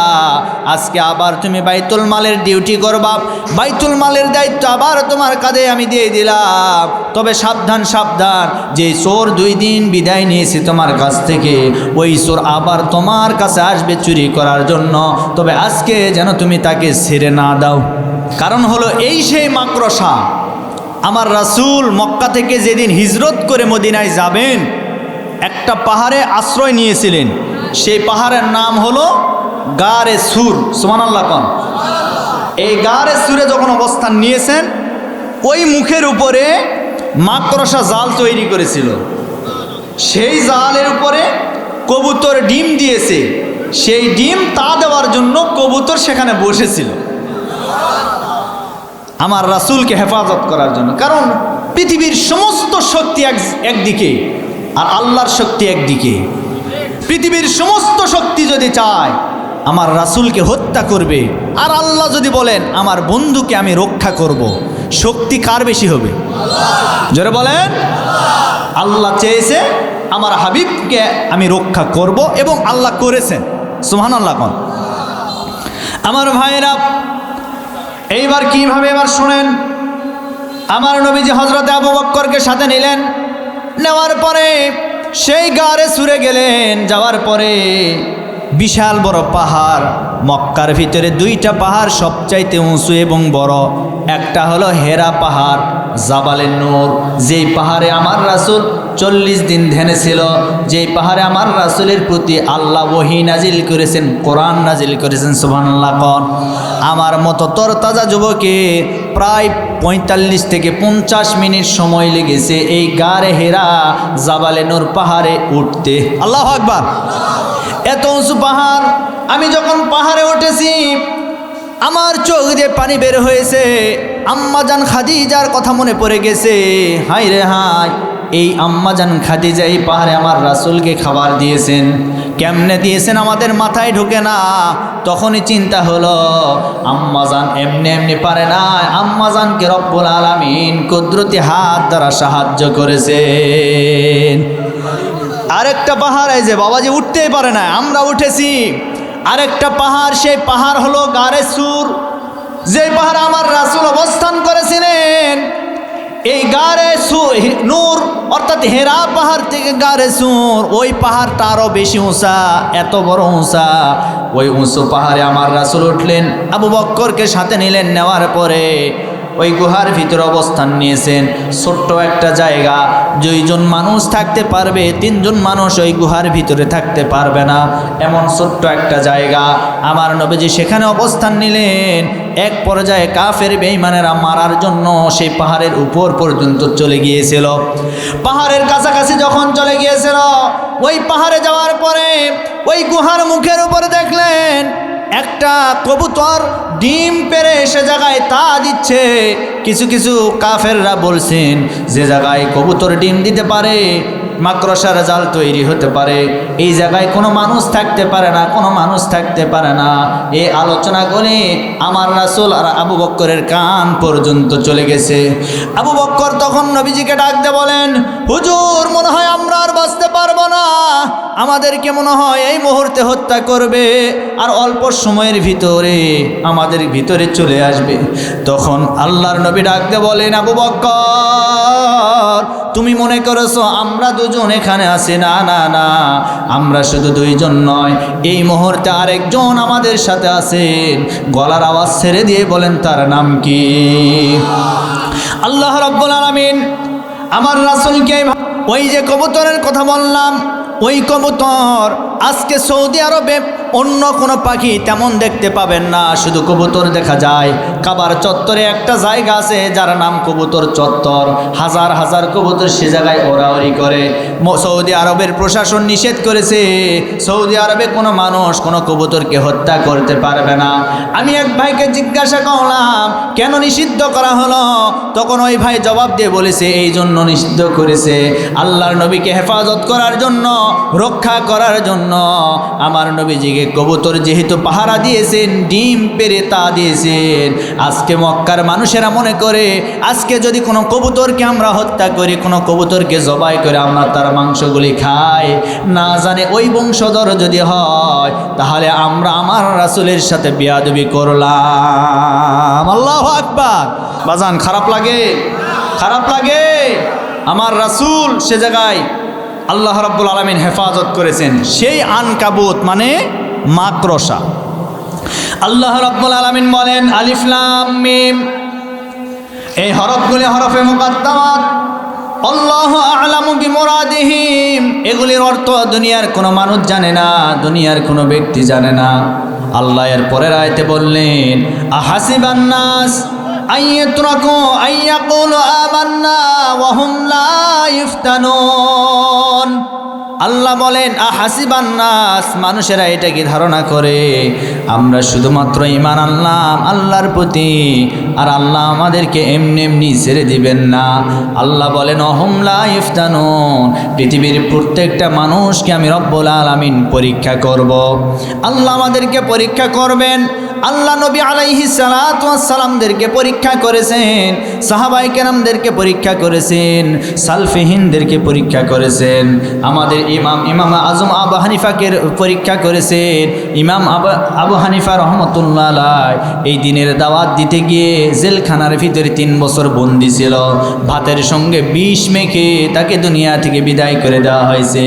আজকে আবার তুমি বাইতুল মালের ডিউটি করবা, বাইতুল মালের দায়িত্ব আবার তোমার কাঁধে আমি দিয়ে দিলাম। তবে সাবধান, সাবধান, যে চোর 2 দিন বিদায় নিয়ে তোমার কাছ থেকে, ওই চোর আবার তোমার কাছে আসবে চুরি করার জন্য। তবে আজকে যেন তুমি তাকে ছেড়ে না দাও। কারণ হলো এই সেই মাকড়সা, আমার রাসূল মক্কা থেকে যেদিন হিজরত করে মদিনায় যাবেন, একটা পাহাড়ে আশ্রয় নিয়েছিলেন। সেই পাহাড়ের নাম হলো গারে সুর। সুবহানাল্লাহ কোন? এই গারে সুরে যখন অবস্থান নিয়েছেন, ওই মুখের উপরে মাকড়সা জাল তৈরি করেছিল। সেই জালের উপরে কবুতর ডিম দিয়েছে, সেই ডিম তা দেওয়ার জন্য কবুতর সেখানে বসেছিল আমার রাসূলকে হেফাজত করার জন্য। কারণ পৃথিবীর সমস্ত শক্তি একদিকে আর আল্লাহর শক্তি একদিকে। পৃথিবীর সমস্ত শক্তি যদি চায়, আমার রাসূলকে হত্যা করবে, আর আল্লাহ যদি বলেন আমার বন্ধুকে আমি রক্ষা করব, শক্তি কার বেশি হবে? জোরে বলেন। আল্লাহ চেয়েছে আমার হাবিবকে আমি রক্ষা করব এবং আল্লাহ করেছেন। সুবহানাল্লাহ। কোন আমার ভাইরা, এইবার কিভাবে এবার শুনেন। আমার নবীজি হযরত আবু বকরকে সাথে নিলেন, নেওয়ার পরে সেই গারে সুরে গেলেন। যাওয়ার পরে বিশাল বড় পাহাড়, মক্কার ভিতরে দুইটা পাহাড় সবচাইতে উঁচু এবং বড়। একটা হলো হেরা পাহাড়, জাবালে নূর, যেই পাহাড়ে আমার রাসূল 40 দিন ধ্যানে ছিল, যেই পাহাড়ে আমার রাসূলের প্রতি আল্লাহ ওহী নাজিল করেছেন, কোরআন নাজিল করেছেন। সুবহানাল্লাহ। কোন আমার মতো তরতাজা যুবকে প্রায় 45 থেকে 50 মিনিট সময় লেগেছে এই গারে হেরা জাবালে নূর পাহাড়ে উঠতে। আল্লাহু আকবার। এত উঁচু পাহাড়। আমি যখন পাহাড়ে উঠেছি আমার চোখ দিয়ে পানি বের হয়েছে। আম্মাজান খাদিজার কথা মনে পড়ে গেছে। হায় রে হায়, এই আম্মাজান খাদিজা এই পাহাড়ে আমার রাসূলকে খাবার দিয়েছেন। কেমনে দিয়েছেন আমাদের মাথায় ঢোকে না। তখনই চিন্তা হলো আম্মাজান এমনি এমনি পারে না, আম্মাজানকে রব্বুল আলামিন কুদরতি হাত দ্বারা সাহায্য করেছেন। আরেকটা পাহাড়, এই যে বাবাজি উঠতেই পারে না, আমরা উঠেছি। আরেকটা পাহাড়, সেই পাহাড় হলো গারে সুর, যে পাহাড় আমার রাসূল অবস্থান করেছিলেন। এই গারে নূর অর্থাৎ হেরা পাহাড় থেকে গারে সুর, ওই পাহাড়টা আরও বেশি উঁচা, এত বড় উঁচা। ওই উঁচু পাহাড়ে আমার রাসূল উঠলেন, আবু বক্করকে সাথে নিলেন। নেওয়ার পরে ওই গুহার ভিতরে অবস্থান নিয়েছেন। ছোট্ট একটা জায়গা, 2 জন মানুষ থাকতে পারবে, 3 জন মানুষ ওই গুহার ভিতরে থাকতে পারবে না, এমন ছোট্ট একটা জায়গা। আমার নবীজি সেখানে অবস্থান নিলেন। এক পর্যায়ে কাফের বেঈমানেরা মারার জন্য সেই পাহাড়ের উপর পর্যন্ত চলে গিয়েছিল। পাহাড়ের কাছাকাছি যখন চলে গিয়েছিল, ওই পাহাড়ে যাওয়ার পরে ওই গুহার মুখের উপরে দেখলেন একটা কবুতর ডিম পেড়ে সে জায়গায় তা দিচ্ছে। কিছু কিছু কাফেররা বলছেন যে জায়গায় কবুতর ডিম দিতে পারে মাকড়সার জাল তৈরি হতে পারে, এই জায়গায় কোনো মানুষ থাকতে পারে না, কোনো মানুষ থাকতে পারে না। এই আলোচনা করে আমার রাসূল আর আবু বক্করের কান পর্যন্ত চলে গেছে। আবু বক্কর তখন নবীজিকে ডাকতে বলেন, হুজুর মনে হয় আমরা আর বাঁচতে পারবো না, আমাদেরকে মনে হয় এই মুহূর্তে হত্যা করবে, আর অল্প সময়ের ভিতরে আমাদের ভিতরে চলে আসবে। তখন আল্লাহর নবী ডাকতে বলেন, আবু বক্কর তুমি মনে করেছো আমরা 2 জন এখানে আছি? না না না, আমরা শুধু 2 জন নয়, এই মুহূর্তে আরেকজন আমাদের সাথে আছেন। গলার আওয়াজ ছেড়ে দিয়ে বলেন তার নাম কি? আল্লাহ রাব্বুল আলামিন আমার রাসূলকে ওই যে কবুতরের কথা বললাম, ওই কবুতর আজকে সৌদি আরবে অন্য কোনো পাখি তেমন দেখতে পাবেন না, শুধু কবুতর দেখা যায়। কাবার চত্বরে একটা জায়গা আছে যার নাম কবুতর চত্বর। হাজার হাজার কবুতর সে জায়গায় ওড়াউড়ি করে। সৌদি আরবের প্রশাসন নিষেধ করেছে, সৌদি আরবে কোনো মানুষ কোনো কবুতরকে হত্যা করতে পারবে না। আমি এক ভাইকে জিজ্ঞাসা করলাম কেন নিষিদ্ধ করা হলো? তখন ওই ভাই জবাব দিয়ে বলেছে এই জন্য নিষিদ্ধ করেছে, আল্লাহর নবীকে হেফাজত করার জন্য, রক্ষা করার জন্য। আমার নবীজিকে কবুতর যেহেতু পাহারা দিয়েছেন, ডিম পেড়ে তা দিয়েছেন, আজকে মক্কার মানুষেরা মনে করে আজকে যদি কোনো কবুতরকে আমরা হত্যা করি, কোনো কবুতরকে জবাই করে আমরা তার মাংসগুলি খাই, না জানে ওই বংশধর যদি হয় তাহলে আমরা আমার রাসূলের সাথে বেয়াদবি করলাম। আল্লাহু আকবার। বাজান খারাপ লাগে? খারাপ লাগে? আমার রাসূল সে জায়গায় আল্লাহ রাব্বুল আলামিন হেফাজত করেছেন। সেই আনকাবুত মানে মাকড়সা। আল্লাহ রাব্বুল আলামিন বলেন আলিফ লাম মিম, এই হরফগুলি হরফে মুকাদ্দামাত, আল্লাহু আ'লামু বিমুরাদিহিম, এগুলির অর্থ দুনিয়ার কোনো মানুষ জানে না, দুনিয়ার কোনো ব্যক্তি জানে না। আল্লাহ এর পরের আয়াতে বললেন আহাসিবান নাস আইয়াতরাকু আইয়াকুলু আমান্না ওয়া হুম লা ইফতানুন। আল্লাহ বলেন আহাসিবান নাস, মানুষেরা এটা কি ধারণা করে আমরা শুধুমাত্র ঈমান আনলাম আল্লাহর প্রতি আর আল্লাহ আমাদেরকে এমনি এমনি ছেড়ে দিবেন না। আল্লাহ বলেন অহুম লা ইফতানুন, পৃথিবীর প্রত্যেকটা মানুষকে আমি রব্বুল আলামিন পরীক্ষা করব। আল্লাহ আমাদেরকে পরীক্ষা করবেন। আল্লাহ নবী আলাইহিস সালাতু ওয়াস সালামদেরকে পরীক্ষা করেছেন, সাহাবায়ে কেরামদেরকে পরীক্ষা করেছেন, সালফিহিনদেরকে পরীক্ষা করেছেন, আমাদের ইমাম আজম আবু হানিফাকে পরীক্ষা করেছেন। ইমাম আবু হানিফা রহমতুল্লাহ আলাইহি এই দিনের দাওয়াত দিতে গিয়ে জেলখানার ভিতরে 3 বছর বন্দী ছিল। ভাতের সঙ্গে বিষ মেখে তাকে দুনিয়া থেকে বিদায় করে দেওয়া হয়েছে।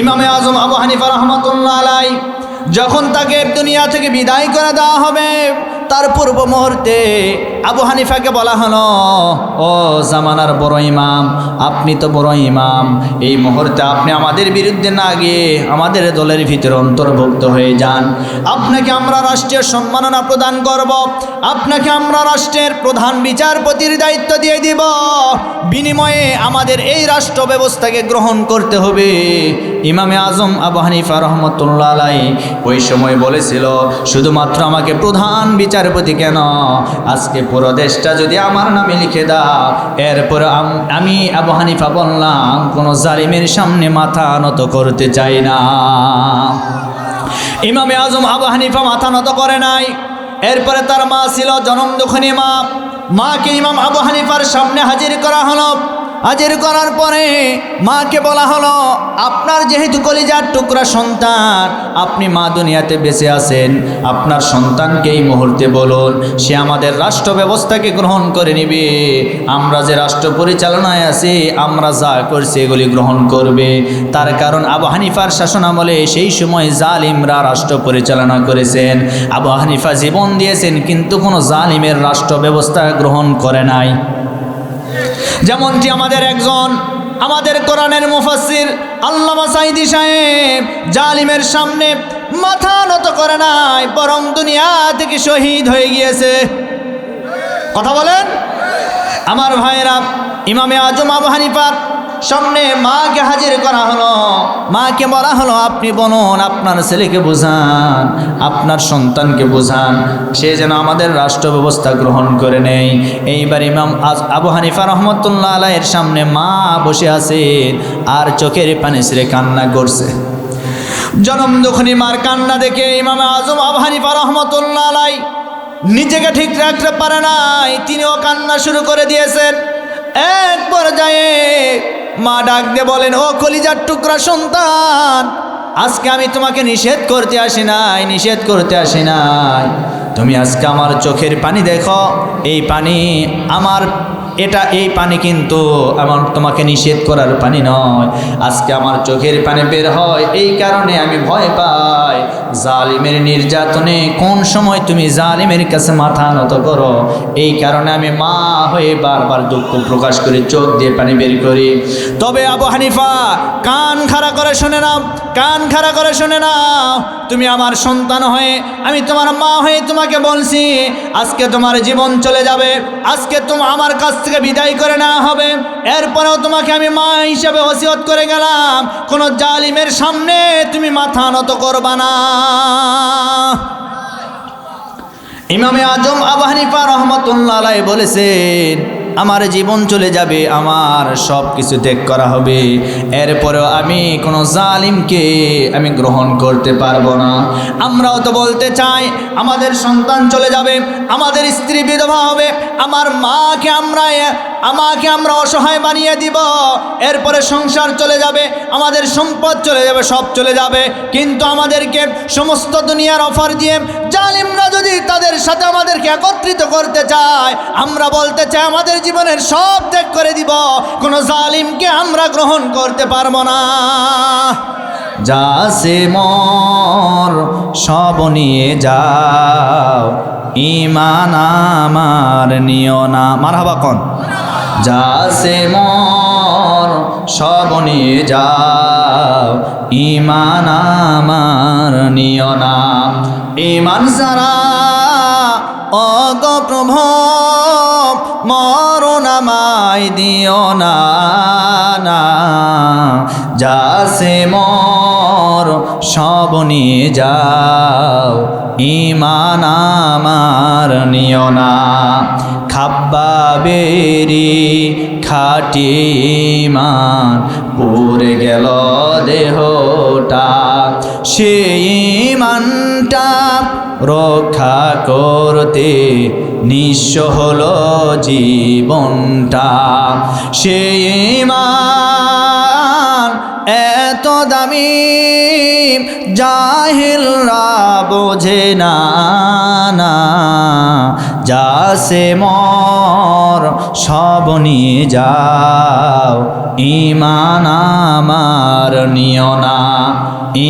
ইমামে আজম আবু হানিফা রহমতুল্লাহ আলাইহি যখন তাকে দুনিয়া থেকে বিদায় করে দেওয়া হবে, তার পূর্ব মুহূর্তে আবু হানিফাকে বলা হলো, ও জামানার বড় ইমাম, আপনি তো বড় ইমাম, এই মুহূর্তে আপনি আমাদের বিরুদ্ধে না গিয়ে আমাদের দলের ভিতরে অন্তর্ভুক্ত হয়ে যান। আপনাকে আমরা রাষ্ট্রীয় সম্মাননা প্রদান করব, আপনাকে আমরা রাষ্ট্রের প্রধান বিচারপতির দায়িত্ব দিয়ে দিব, বিনিময়ে আমাদের এই রাষ্ট্র ব্যবস্থাকে গ্রহণ করতে হবে। ইমামে আজম আবু হানিফা রহমতুল্লাহ আলাইহি ওই সময় বলেছিল, শুধুমাত্র আমাকে প্রধান বিচারপতি কেন, আজকে পুরো দেশটা যদি আমার নামে লিখে দাও। এরপর আমি আবু হানিফা বললাম, কোনো জালিমের সামনে মাথা নত করতে চাই না। ইমামে আজম আবু হানিফা মাথা নত করে নাই। এরপরে তার মা ছিল জনম দুঃখিনী মা, মাকে ইমাম আবু হানিফার সামনে হাজির করা হলো। হাজির করার পরে মাকে বলা হলো, আপনার যেহেতু কলিজার টুকরা সন্তান, আপনি মা দুনিয়াতে বেঁচে আছেন, আপনার সন্তানকে এই মুহূর্তে বলুন সে আমাদের রাষ্ট্র ব্যবস্থাকে গ্রহণ করে নিবে। আমরা যে রাষ্ট্র পরিচালনায় আছি, আমরা যা করছি এগুলি গ্রহণ করবে। তার কারণ আবু হানিফার শাসনামলে সেই সময় জালিমরা রাষ্ট্র পরিচালনা করেছেন। আবু হানিফা জীবন দিয়েছেন কিন্তু কোনো জালিমের রাষ্ট্র ব্যবস্থা গ্রহণ করে নাই। যেমনটি আমাদের কোরআনের মুফাসসির আল্লামা সাঈদী সাহেব জালিমের সামনে মাথা নত করে নাই, বরং দুনিয়া থেকে শহীদ হয়ে গিয়েছে। কথা বলেন আমার ভাইয়েরা, ইমামে আজম আবু হানিফার সামনে মাকে হাজির করা হলো। মাকে বলা হলো, আপনি বলুন, আপনার ছেলেকে বোঝান, আপনার সন্তানকে বোঝান, সে যেন আমাদের রাষ্ট্র ব্যবস্থা গ্রহণ করে নেয়। এইবার ইমাম আবু হানিফা রহমতুল্লাহ আলাইহির সামনে মা বসে আছেন আর চোখের পানি ছেড়ে কান্না করছে। জনম দুঃখিনী মার কান্না দেখে ইমাম আজম আবু হানিফা রহমতুল্লাহ আলাইহি নিজেকে ঠিক রাখতে পারে নাই, তিনিও কান্না শুরু করে দিয়েছেন। এক পর্যায়ে মা ডাক দিয়ে বলেন, ও কলিজার টুকরা সন্তান, আজকে আমি তোমাকে নিষেধ করতে আসি নাই, তুমি আজকে আমার চোখের পানি দেখো, এই পানি আমার, এই পানি কিন্তু আমার তোমাকে নিষেধ করার পানি নয়। আজকে আমার চোখের পানি বের হয়, এই কারণে আমি ভয় পাই জালিমের নির্যাতনে কোন সময় তুমি জালিমের কাছে মাথা নত করো। এই কারণে আমি মা হয়ে বারবার দুঃখ প্রকাশ করে চোখ দিয়ে পানি বের করি। তবে আবু হানিফা কান খাড়া করে শুনে নাও, তুমি আমার সন্তান হয়ে, আমি তোমার মা হয়ে তোমাকে বলছি, আজকে তোমার জীবন চলে যাবে, আজকে আমার কাছ থেকে বিদায় করে নেওয়া হবে। এরপরেও তোমাকে আমি মা হিসাবে ওসিয়ত করে গেলাম, কোনো জালিমের সামনে তুমি মাথা নত করবা না। ইমামে আজম আবু হানিফা রহমতুল্লাহ আলাইহি বলেছেন, আমার জীবন চলে যাবে, আমার সব কিছু ত্যাগ করা হবে, এরপরেও আমি কোনো জালিমকে আমি গ্রহণ করতে পারবো না। আমরাও তো বলতে চাই, আমাদের সন্তান চলে যাবে, আমাদের স্ত্রী বিধবা হবে, আমাকে আমরা অসহায় বানিয়ে দিব, এরপরে সংসার চলে যাবে, আমাদের সম্পদ চলে যাবে, সব চলে যাবে, কিন্তু আমাদেরকে সমস্ত দুনিয়ার অফার দিয়ে জালিমরা যদি তাদের সাথে আমাদেরকে একত্রিত করতে চায়, আমরা বলতে চাই আমাদের জীবনের সব ত্যাগ করে দিব, কোনো জালিমকে আমরা গ্রহণ করতে পারবো না। যা সে মোর সব নিয়ে যাও, ঈমান আমার নিও না। মারহাবা কোন? যা সে মোর সব নিয়ে যাও, ঈমান আমার নিও না। ঈমান ছাড়া অগ প্রভু মরণ আমায় দিও না, না যাসে মর সব নিয়ে যাও, ঈমান আমার নিও না। খাব্বাবেরি খাটি ঈমান পুড়ে গেল দেহটা, সেই ঈমানটা রক্ষা করতে নিঃস্ব হলো জীবনটা। সেই ঈমান এত দামি জাহিলরা বোঝে না, না যাসে মর সব নিয়ে যাও, ঈমান আমার নিও না,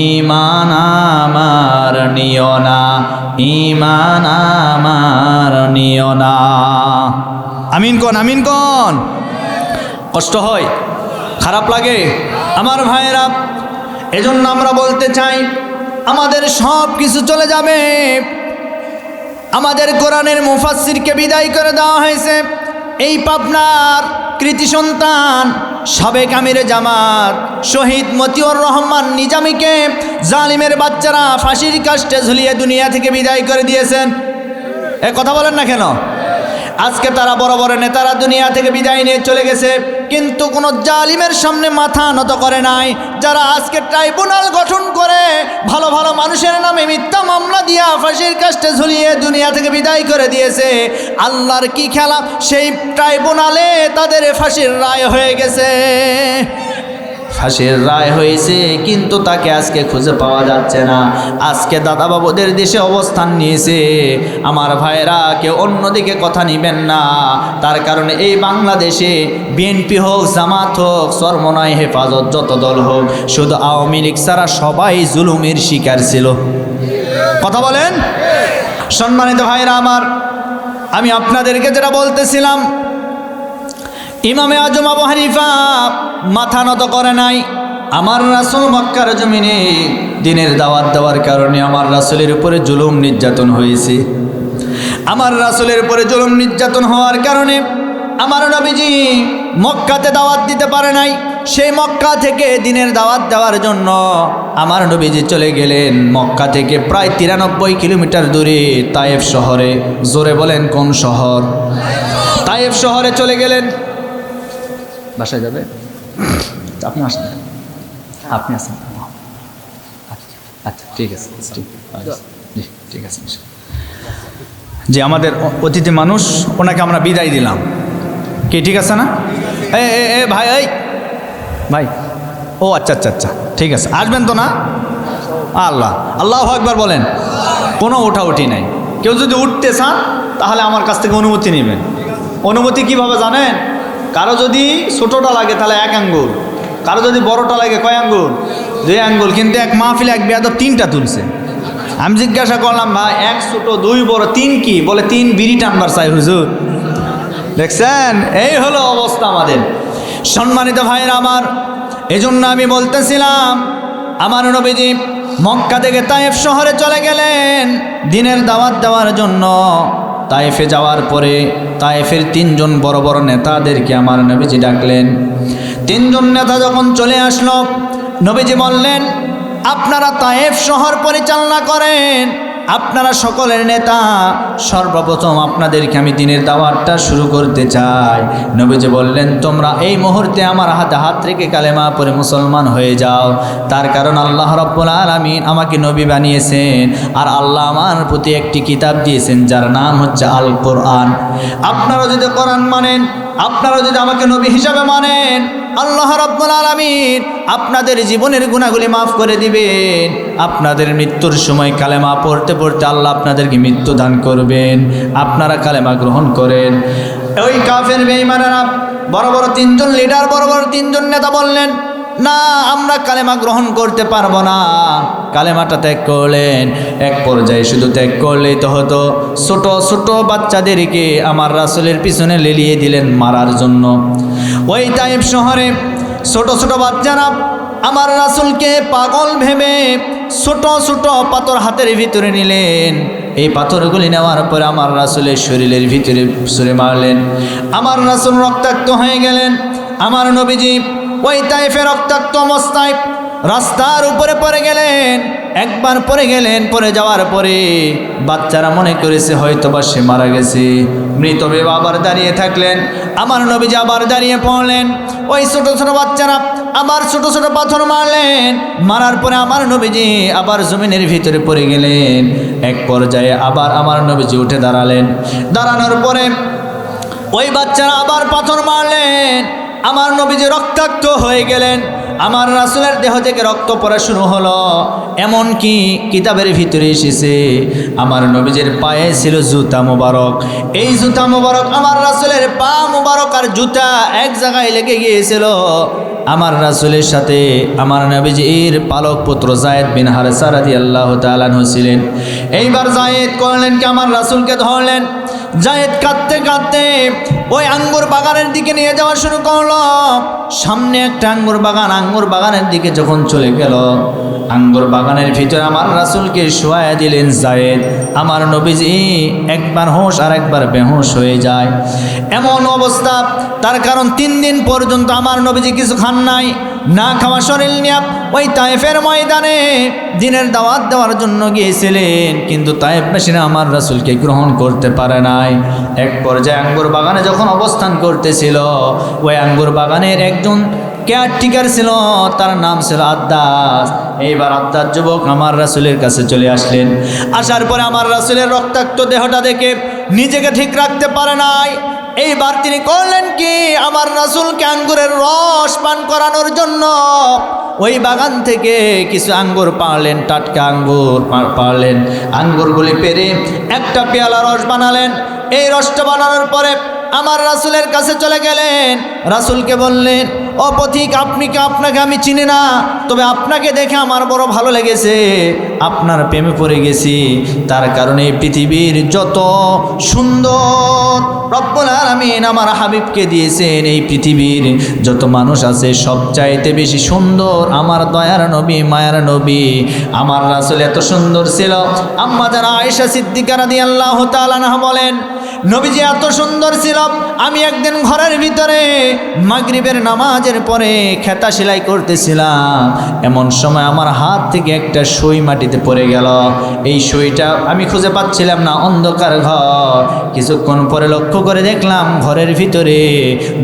ঈমান আমার নিও না, ঈমান আমার নিও না। আমিন কোন, আমিন কোন। কষ্ট হয়, খারাপ লাগে আমার ভাইয়েরা। এজন্য আমরা বলতে চাই আমাদের সব কিছু চলে যাবে। আমাদের কোরআনের মুফাসসিরকে বিদায় করে দেওয়া হয়েছে। এই পাবনার কৃতি সন্তান সাবেক আমিরে জামাত শহীদ মতিউর রহমান নিজামীকে জালিমের বাচ্চারা ফাঁসির কাস্টে ঝুলিয়ে দুনিয়া থেকে বিদায় করে দিয়েছেন। এ কথা বলেন না কেন? আজকে তারা বড় বড় নেতারা দুনিয়া থেকে বিদায় নিয়ে চলে গেছে, কিন্তু কোনো জালিমের সামনে মাথা নত করে নাই। যারা আজকে ট্রাইব্যুনাল গঠন করে ভালো ভালো মানুষের নামে মিথ্যা মামলা দিয়া ফাঁসির কাস্টে ঝুলিয়ে দুনিয়া থেকে বিদায় করে দিয়েছে, আল্লাহর কি খেলা, সেই ট্রাইব্যুনালে তাদের ফাঁসির রায় হয়ে গেছে। ফাঁসির রায় হয়েছে, কিন্তু তাকে আজকে খুঁজে পাওয়া যাচ্ছে না। আজকে দাদা বাবুদের দেশে অবস্থান নিয়েছে। আমার ভাইরা কেউ অন্যদিকে কথা নিবেন না, তার কারণে এই বাংলাদেশে বিএনপি হোক, জামাত হোক, চরমনাই, হেফাজত, যত দল হোক, শুধু আওয়ামী লীগ ছাড়া সবাই জুলুমের শিকার ছিল। কথা বলেন। সম্মানিত ভাইরা আমার, আমি আপনাদেরকে যেটা বলতেছিলাম, ইমামে আজম আবু হানিফা মাথা নত করে নাই। আমার রাসূল মক্কার জমিনে দিনের দাওয়াত দেওয়ার কারণে আমার রাসূলের উপরে জুলুম নির্যাতন হয়েছে। আমার রাসূলের উপরে জুলুম নির্যাতন হওয়ার কারণে আমার নবীজি মক্কাতে দাওয়াত দিতে পারে নাই। সেই মক্কা থেকে দিনের দাওয়াত দেওয়ার জন্য আমার নবীজি চলে গেলেন মক্কা থেকে প্রায় 93 কিলোমিটার দূরে তায়েফ শহরে। জোরে বলেন কোন শহর? তায়েফ শহরে চলে গেলেন। বাসায় যাবে? আপনি আসেন, আপনি আসেন। আচ্ছা ঠিক আছে, ঠিক আছে। যে আমাদের অতিথি মানুষ, ওনাকে আমরা বিদায় দিলাম, কি ঠিক আছে না? এ ভাই, এই ভাই, ও আচ্ছা আচ্ছা আচ্ছা, ঠিক আছে, আসবেন তো না? আল্লাহ আল্লাহু আকবার বলেন। কোনো ওঠাউঠি নাই। কেউ যদি উঠতে চান তাহলে আমার কাছ থেকে অনুমতি নেবেন। অনুমতি কিভাবে জানেন? কারো যদি ছোটোটা লাগে তাহলে 1 আঙ্গুল, কারো যদি বড়টা লাগে কয় আঙ্গুল? 2 আঙ্গুল। কিন্তু এক মাহফিলে এক বেয়াদব 3টা তুলছে। আমি জিজ্ঞাসা করলাম, ভাই 1 ছোট 2 বড় 3 কি? বলে 3 বিড়ি টানবার চাই হুজুর। দেখছেন, এই হলো অবস্থা আমাদের। সম্মানিত ভাইরা আমার, এজন্য আমি বলতেছিলাম আমার নবীজি মক্কা থেকে তায়েফ শহরে চলে গেলেন দিনের দাওয়াত দেওয়ার জন্য। তায়েফে যাওয়ার পরে তায়েফের 3 জন বড় বড় নেতাদেরকে আমার নবীজি ডাকলেন। 3 জন নেতা যখন চলে আসলো, নবীজি বললেন, আপনারা তায়েফ শহর পরিচালনা করেন, আপনারা সকলের নেতা, সর্বপ্রথম আপনাদেরকে আমি দিনের দাওয়াতটা শুরু করতে চাই। নবীজি বললেন, তোমরা এই মুহূর্তে আমার হাতে হাত রেখে কালেমা পড়ে মুসলমান হয়ে যাও। তার কারণ আল্লাহ রাব্বুল আলামিন আমাকে নবী বানিয়েছেন, আর আল্লাহ আমার প্রতি একটি কিতাব দিয়েছেন যার নাম হচ্ছে আল কোরআন। আপনারা যদি কোরআন মানেন, আপনারা যদি আমাকে নবী হিসাবে মানেন, আল্লাহ রাব্বুল আলামিন আপনাদের জীবনের গুনাহগুলি মাফ করে দিবেন। আপনাদের মৃত্যুর সময় কালেমা পড়তে পড়তে আল্লাহ আপনাদেরকে মৃত্যু দান করবেন। আপনারা কালেমা গ্রহণ করেন। ওই কাফের বেঈমানেরা বড় বড় 3 জন লিডার, বড় বড় 3 জন নেতা বললেন, না, আমরা কালেমা গ্রহণ করতে পারবো না। কালেমাটা ত্যাগ করলেন। এক পর্যায়ে শুধু ত্যাগ করলেই তো হতো, ছোট ছোট বাচ্চাদেরকে আমার রাসূলের পিছনে লেলিয়ে দিলেন মারার জন্য। ওই তায়েফ শহরে ছোট ছোট বাচ্চারা আমার রাসূলকে পাগল ভেবে ছোট ছোট পাথর হাতের ভিতরে নিলেন, এই পাথরগুলি নেওয়ার পরে আমার রাসূলের শরীরের ভিতরে ছুঁড়ে মারলেন। আমার রাসূল রক্তাক্ত হয়ে গেলেন। আমার নবীজি ওই তায়েফে রক্তাক্ত অবস্থায় রাস্তার উপরে পড়ে গেলেন। একবার পড়ে গেলেন, পড়ে যাওয়ার পরে বাচ্চারা মনে করেছে হয়তোবা সে মারা গেছে। মৃত বেবা আবার দাঁড়িয়ে থাকলেন। আমার নবীজি আবার দাঁড়িয়ে পড়লেন। ওই ছোট ছোট বাচ্চারা আবার ছোট ছোট পাথর মারলেন। মারার পরে আমার নবীজি আবার জমিনের ভিতরে পড়ে গেলেন। এক পর্যায়ে আবার আমার নবীজি উঠে দাঁড়ালেন। দাঁড়ানোর পরে ওই বাচ্চারা আবার পাথর মারলেন। আমার নবীজি রক্তাক্ত হয়ে গেলেন। আমার রাসূলের দেহ থেকে রক্ত পড়া শুরু হলো। এমন কি কিতাবের ভিতরে এসেছে আমার নবীজির পায়ে ছিল জুতা মোবারক। এই জুতা মোবারক আমার রাসূলের পা মোবারক আর জুতা এক জায়গায় লেগে গিয়েছিল। আমার রাসূলের সাথে আমার নবীজির পালক পুত্র যায়েদ বিন হারেসা রাদিয়াল্লাহু তাআলা আনহু ছিলেন। এইবার যায়েদ করলেন কি আমার রাসূলকে ধরলেন। যায়েদ কাঁদতে কাঁদতে ওই আঙ্গুর বাগানের দিকে নিয়ে যাওয়া শুরু করলো। সামনে একটা আঙ্গুর বাগান, আঙ্গুর বাগানের দিকে যখন চলে গেল, আঙ্গুর বাগানের ভিতরে আমার রাসূলকে শোয়ায়া দিলেন যায়েদ। আমার নবীজি একবার হোশ আর একবার বেহুশ হয়ে যায়, এমন অবস্থা। তার কারণ 3 দিন পর্যন্ত আমার নবীজি কিছু খান নাই। না খাওয়া শরীর নিয়ে ওই তায়েফের ময়দানে দিনের দাওয়াত দেওয়ার জন্য গিয়েছিলেন, কিন্তু তায়েফবাসীরা আমার রাসূলকে গ্রহণ করতে পারে নাই। এক পর্যায়ে আঙ্গুর বাগানে যখন অবস্থান করতেছিল, ওই আঙ্গুর বাগানের একজন কেয়ারটেকার ছিল, তার নাম ছিল আদ্দাস। এইবার আদ্দাস যুবক আমার রাসূলের কাছে চলে আসলেন। আসার পরে আমার রাসূলের রক্তাক্ত দেহটা দেখে নিজেকে ঠিক রাখতে পারে নাই। এইবার তিনি করলেন কি আমার রাসূলকে আঙ্গুরের রস পান করানোর জন্য ওই বাগান থেকে কিছু আঙ্গুর পাড়লেন, টাটকা আঙ্গুর পাড়লেন। আঙ্গুরগুলি পেরে একটা পেয়ালা রস বানালেন। এই রসটা বানানোর পরে আমার রাসূলের কাছে চলে গেলেন। রাসূলকে বললেন, ও পথিক, আপনাকে আমি চিনি না, তবে আপনাকে দেখে আমার বড় ভালো লেগেছে, আপনার প্রেমে পড়ে গেছি। তার কারণে পৃথিবীর যত সুন্দর রব্বুল আলামিন আমার হাবিবকে দিয়েছেন, এই পৃথিবীর যত মানুষ আছে সবচাইতে বেশি সুন্দর আমার দয়ার নবী, মায়ার নবী আমার রাসূল এত সুন্দর ছিল। আম্মা জানা আয়েশা সিদ্দিকা রাদিয়াল্লাহু তাআলা আনহা বলেন, নবীজি এত সুন্দর ছিল, আমি একদিন ঘরের ভিতরে মাগরিবের নামাজের পরে খেতা সেলাই করতেছিলাম। এমন সময় আমার হাত থেকে একটা সুই মাটিতে পড়ে গেল। এই সুইটা আমি খুঁজে পাচ্ছিলাম না, অন্ধকার ঘর। কিছুক্ষণ পরে লক্ষ্য করে দেখলাম ঘরের ভিতরে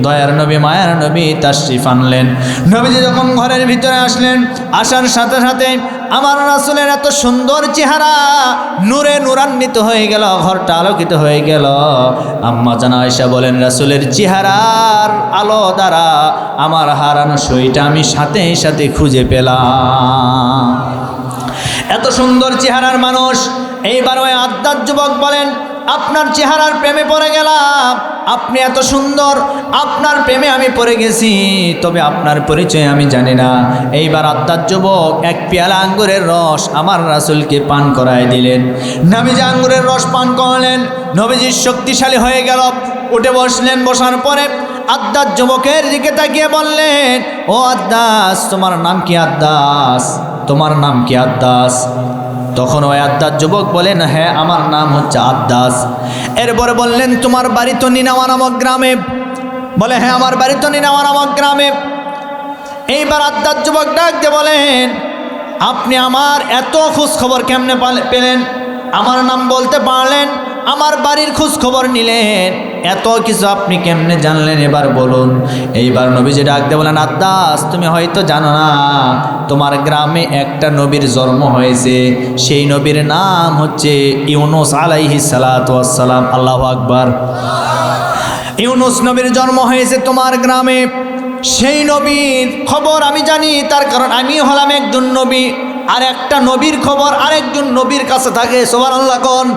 দয়ার নবী, মায়ার নবী তাশরিফ আনলেন। নবীজি যখন ঘরের ভিতরে আসলেন, আসার সাথে সাথে আমার রাসূলের এত সুন্দর চেহারা নূরে নূরান্বিত হয়ে গেল, ঘরটা আলোকিত হয়ে গেল। আম্মা জানা আয়েশা বলেন, রাসূলের চেহারার আলো দ্বারা আমার হারানো সইটা আমি সাথে সাথে খুঁজে পেলাম। এত সুন্দর চেহারার মানুষ। এইবার ওই আদ্দাস যুবক বলেন, আপনার চেহারার প্রেমে পড়ে গেলাম, আপনি এত সুন্দর, আপনার প্রেমে আমি পড়ে গেছি, তবে আপনার পরিচয় আমি জানি না। এইবার আদ্দাস যুবক এক পেয়ালা আঙ্গুরের রস আমার রাসূলকে পান করায় দিলেন। নবীজি আঙ্গুরের রস পান করলেন, নবীজি শক্তিশালী হয়ে গেল, উঠে বসলেন। বসার পরে আদ্দাস যুবকের দিকে তাকিয়ে বললেন, ও আদ্দাস, তোমার নাম কি আদ্দাস? তোমার নাম কি আদ্দাস? তখন ওই আদ্দাস যুবক বলেন, হ্যাঁ আমার নাম হচ্ছে আদ্দাস। এরপরে বললেন, তোমার বাড়ি তো নিনাওয়া নামক গ্রামে? বলে, হ্যাঁ আমার বাড়ি তো নিনাওয়া নামক গ্রামে। এইবার আদ্দাস যুবক ডাক দিয়ে বলেন, আপনি আমার এত খোঁজ খবর কেমনে পেলেন? আমার নাম বলতে পারলেন, আমার বাড়ির খোঁজ খবর নিলেন, এত কিছু আপনি কেমনে জানলেন এবার বলুন। এইবার নবীজি ডাক দিয়ে বলেন, আদ্দাস, তুমি হয়তো জানো না, তোমার গ্রামে একটা নবীর জন্ম হয়েছে। সেই নবীর নাম হচ্ছে ইউনুস আলাইহিস সালাতু ওয়াস সালাম। আল্লাহু আকবার। ইউনুস নবীর জন্ম হয়েছে তোমার গ্রামে। সেই নবীর খবর আমি জানি, তার কারণ আমি হলাম একজন নবী। আর একটা নবীর খবর আরেকজন নবীর কাছে থাকে। সুবহানাল্লাহ কোন?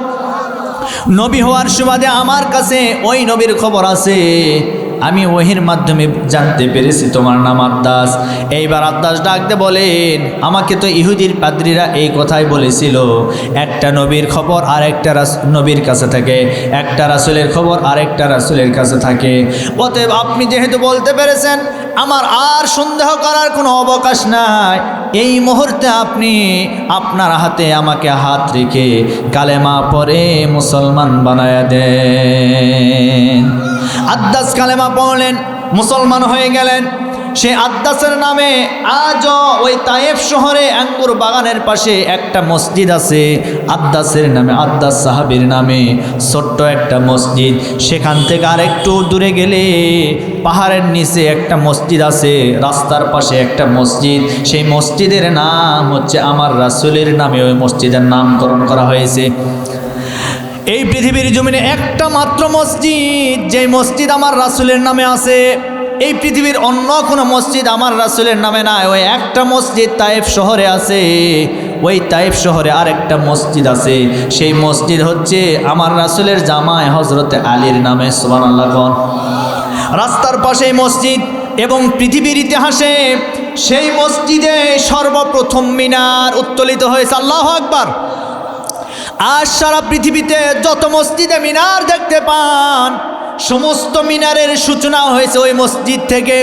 নবী হওয়ার সুবাদে আমার কাছে ওই নবীর খবর আছে। আমি ওহির মাধ্যমে জানতে পেরেছি তোমার নাম আদ্দাস। এইবার আদ্দাস ডাকতে বলেন, আমাকে তো ইহুদির পাদ্রীরা এই কথাই বলেছিল, একটা নবীর খবর আর একটা নবীর কাছে থাকে, একটা রাসূলের খবর আর একটা রাসূলের কাছে থাকে। অতএব আপনি যেহেতু বলতে পেরেছেন আমার আর সন্দেহ করার কোনো অবকাশ নাই। এই মুহূর্তে আপনি আপনার হাতে আমাকে হাত রেখে কালেমা পড়ে মুসলমান বানায়া দেন। আদ্দাস কালেমা পড়লেন, মুসলমান হয়ে গেলেন। সে আদ্দাসের নামে আজও ওই তায়েফ শহরে আঙ্গুর বাগানের পাশে একটা মসজিদ আছে। আদ্দাসের নামে, আদ্দাস সাহাবীর নামে ছোট্ট একটা মসজিদ। সেখান থেকে আরেকটু দূরে গেলে পাহাড়ের নিচে একটা মসজিদ আছে, রাস্তার পাশে একটা মসজিদ। সেই মসজিদের নাম হচ্ছে আমার রাসূলের নামে ওই মসজিদের নামকরণ করা হয়েছে। এই পৃথিবীর জমিনে একটা মাত্র মসজিদ, যেই মসজিদ আমার রাসূলের নামে আছে। এই পৃথিবীর অন্য কোনো মসজিদ আমার রাসূলের নামে নাই। ওই একটা মসজিদ তায়েফ শহরে আছে। ওই তায়েফ শহরে আরেকটা মসজিদ আছে। সেই মসজিদ হচ্ছে আমার রাসূলের জামাই হযরতে আলীর নামে। সুবহানাল্লাহ। রাস্তার পাশেই মসজিদ এবং পৃথিবীর ইতিহাসে সেই মসজিদে সর্বপ্রথম মিনার উত্তোলিত হয়েছে। আল্লাহু আকবার। আজ সারা পৃথিবীতে যত মসজিদে মিনার দেখতে পান, সমস্ত মিনারের সূচনা হয়েছে ওই মসজিদ থেকে।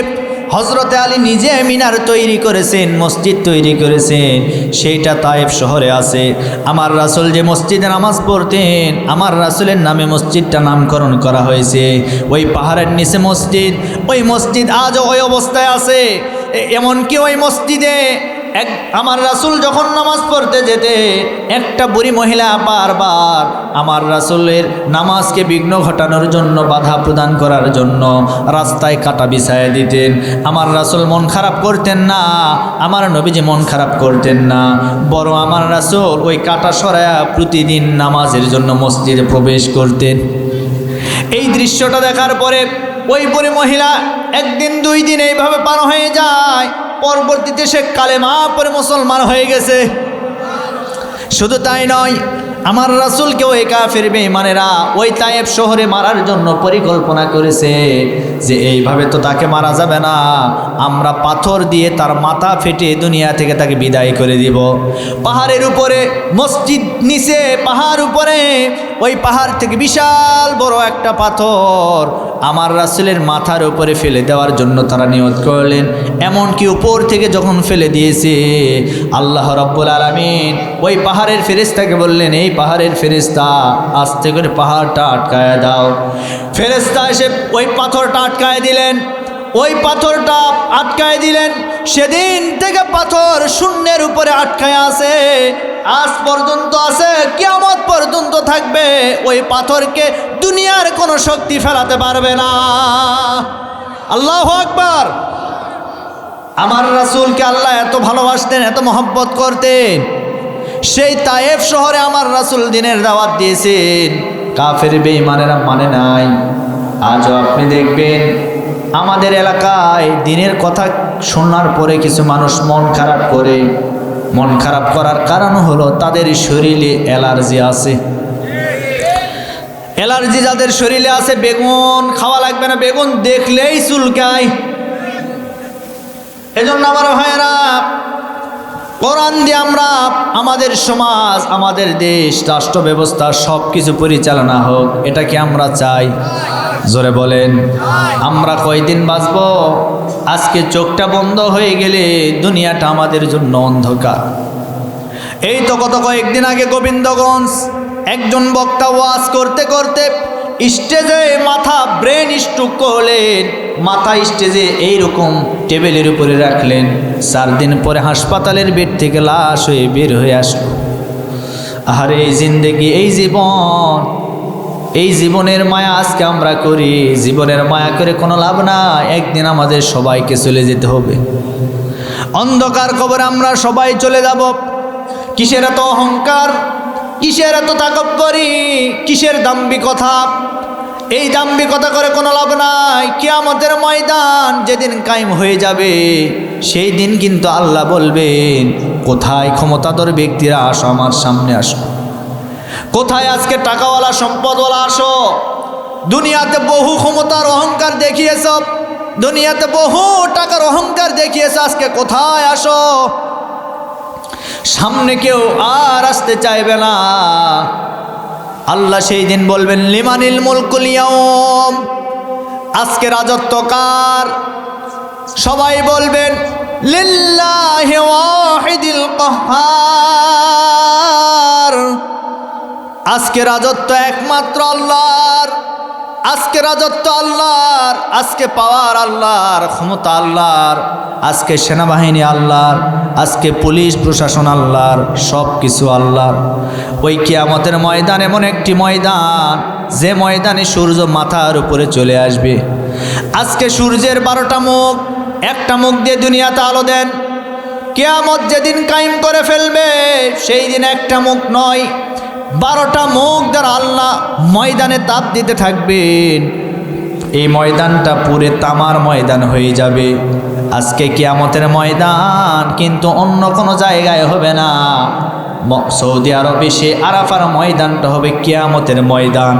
হযরতে আলী নিজে মিনার তৈরি করেছেন, মসজিদ তৈরি করেছেন। সেইটা তায়েফ শহরে আছে। আমার রাসূল যে মসজিদে নামাজ পড়তেন, আমার রাসূলের নামে মসজিদটা নামকরণ করা হয়েছে। ওই পাহাড়ের নিচে মসজিদ, ওই মসজিদ আজও ওই অবস্থায় আছে। এমনকি ওই মসজিদে আমার রাসূল যখন নামাজ পড়তে যেতে, একটা বুড়ি মহিলা বারবার আমার রাসূলের নামাজকে বিঘ্ন ঘটানোর জন্য, বাধা প্রদান করার জন্য রাস্তায় কাটা বিছায়া দিতেন। আমার রাসূল মন খারাপ করতেন না, আমার নবীজি মন খারাপ করতেন না, বরং আমার রাসূল ওই কাটা সরায়া প্রতিদিন নামাজের জন্য মসজিদে প্রবেশ করতেন। এই দৃশ্যটা দেখার পরে ওই বুড়ি মহিলা একদিন দুই দিন এইভাবে পার হয়ে যায়। পরবর্তীতে সে কালেমা পড়ে মুসলমান হয়ে গেছে। শুধু তাই নয়, আমার রাসূলকে ওই কাফের বেঈমানেরা ওই তায়েফ শহরে মারার জন্য পরিকল্পনা করেছে যে এইভাবে তো তাকে মারা যাবে না, আমরা পাথর দিয়ে তার মাথা ফেটে দুনিয়া থেকে তাকে বিদায় করে দিব। পাহাড়ের উপরে মসজিদ, নিচে পাহাড়, উপরে ওই পাহাড় থেকে বিশাল বড় একটা পাথর আমার রাসূলের মাথার উপরে ফেলে দেওয়ার জন্য তারা নিয়ত করলেন। এমনকি উপর থেকে যখন ফেলে দিয়েছে, আল্লাহ রাব্বুল আলামিন ওই পাহাড়ের ফেরেশতাকে বললেন, এই পাহাড়ের ফেরেশতা আস্তে করে পাহাড়টা আটকায় দাও। ফেরেশতা এসে ওই পাথরটা আটকায় দিলেন। ওই পাথরটা আটকায় দিলেন। সেদিন থেকে পাথর শূন্যের উপরে আটকায় আছে, আজ পর্যন্ত আছে, কিয়ামত পর্যন্ত থাকবে। ওই পাথরকে দুনিয়ার কোনো শক্তি ফেলাতে পারবে না। আল্লাহু আকবার। আমার রাসূলকে আল্লাহ এত ভালোবাসতেন, এত মহব্বত করতেন। সেই তায়েফ শহরে আমার রাসূল দিনের দাওয়াত দিয়েছেন, কাফের বেঈমানেরা মানে নাই। আজও আপনি দেখবেন আমাদের এলাকায় দিনের কথা শোনার পরে কিছু মানুষ মন খারাপ করে। মন খারাপ করার কারণ হলো তাদের শরীরে অ্যালার্জি আছে। অ্যালার্জি যাদের শরীরে আছে, বেগুন খাওয়া লাগবে না, বেগুন দেখলেই চুলকায়। এজন্য আমার ভাইয়েরা, কোরআন দিয়ে আমরা আমাদের সমাজ, আমাদের দেশ, রাষ্ট্র ব্যবস্থা সব কিছু পরিচালনা হোক, এটা কি আমরা চাই? জোরে বলেন। আমরা কয়দিন বাঁচব? আজকে চোখটা বন্ধ হয়ে গেলে দুনিয়াটা আমাদের জন্য অন্ধকার। এই তো গত কয়েকদিন আগে গোবিন্দগঞ্জ একজন বক্তা ওয়াজ করতে করতে স্টেজে মাথা ব্রেন স্ট্রোক করলেন। মাথা স্টেজে এইরকম টেবিলের উপরে রাখলেন। 4 দিন পরে হাসপাতালের বেড থেকে লাশ হয়ে বের হয়ে আসলো। আরে এই জিন্দেগি, এই জীবন, এই জীবনের মায়া আজকে আমরা করি। জীবনের মায়া করে কোনো লাভ না, একদিন আমাদের সবাইকে চলে যেতে হবে। অন্ধকার কবরে আমরা সবাই চলে যাব। কিসের এত অহংকার, কিসের এত তাকব্বরি, কিসের দাম্ভিকতা? এই দাম্ভিকতা করে কোনো লাভ নাই। কিয়ামতের ময়দান যেদিন কায়েম হয়ে যাবে, সেই দিন কিন্তু আল্লাহ বলবেন, কোথায় ক্ষমতাধর ব্যক্তিরা, আসো আমার সামনে আসো। কোথায় আজকে টাকাওয়ালা সম্পদওয়ালা, আসো। দুনিয়াতে বহু ক্ষমতার অহংকার দেখিয়েছ, দুনিয়াতে বহু টাকার অহংকার দেখিয়েছ, আজকে কোথায় আসো। সামনে কেউ আর আসতে চাইবে না। আল্লাহ সেই দিন বলবেন, লিমানিল মুলকুল ইয়াউম, আজকে রাজত্ব কার? সবাই বলবেন লিল্লাহি ওয়াহিদিল কাহ্হার। আজকে রাজত্ব একমাত্র আল্লাহর, আজকে রাজত্ব আল্লাহর, আজকে পাওয়ার আল্লাহর, ক্ষমতা আল্লাহর, আজকে সেনাবাহিনী আল্লাহর, আজকে পুলিশ প্রশাসন আল্লাহর, সব কিছু আল্লাহর। ওই কিয়ামতের ময়দান এমন একটি ময়দান, যে ময়দানে সূর্য মাথার উপরে চলে আসবে। আজকে সূর্যের 12টা মুখ, একটা মুখ দিয়ে দুনিয়াতে আলো দেন। কিয়ামত যেদিন কায়েম করে ফেলবে সেই দিন একটা মুখ নয়, 12টা মুখ দ্বারা আল্লাহ ময়দানে তাপ দিতে থাকবেন। এই ময়দানটা পুরে তামার ময়দান হয়ে যাবে। আজকে কিয়ামতের ময়দান কিন্তু অন্য কোনো জায়গায় হবে না, সৌদি আরবে সে আরাফার ময়দানটা হবে কিয়ামতের ময়দান।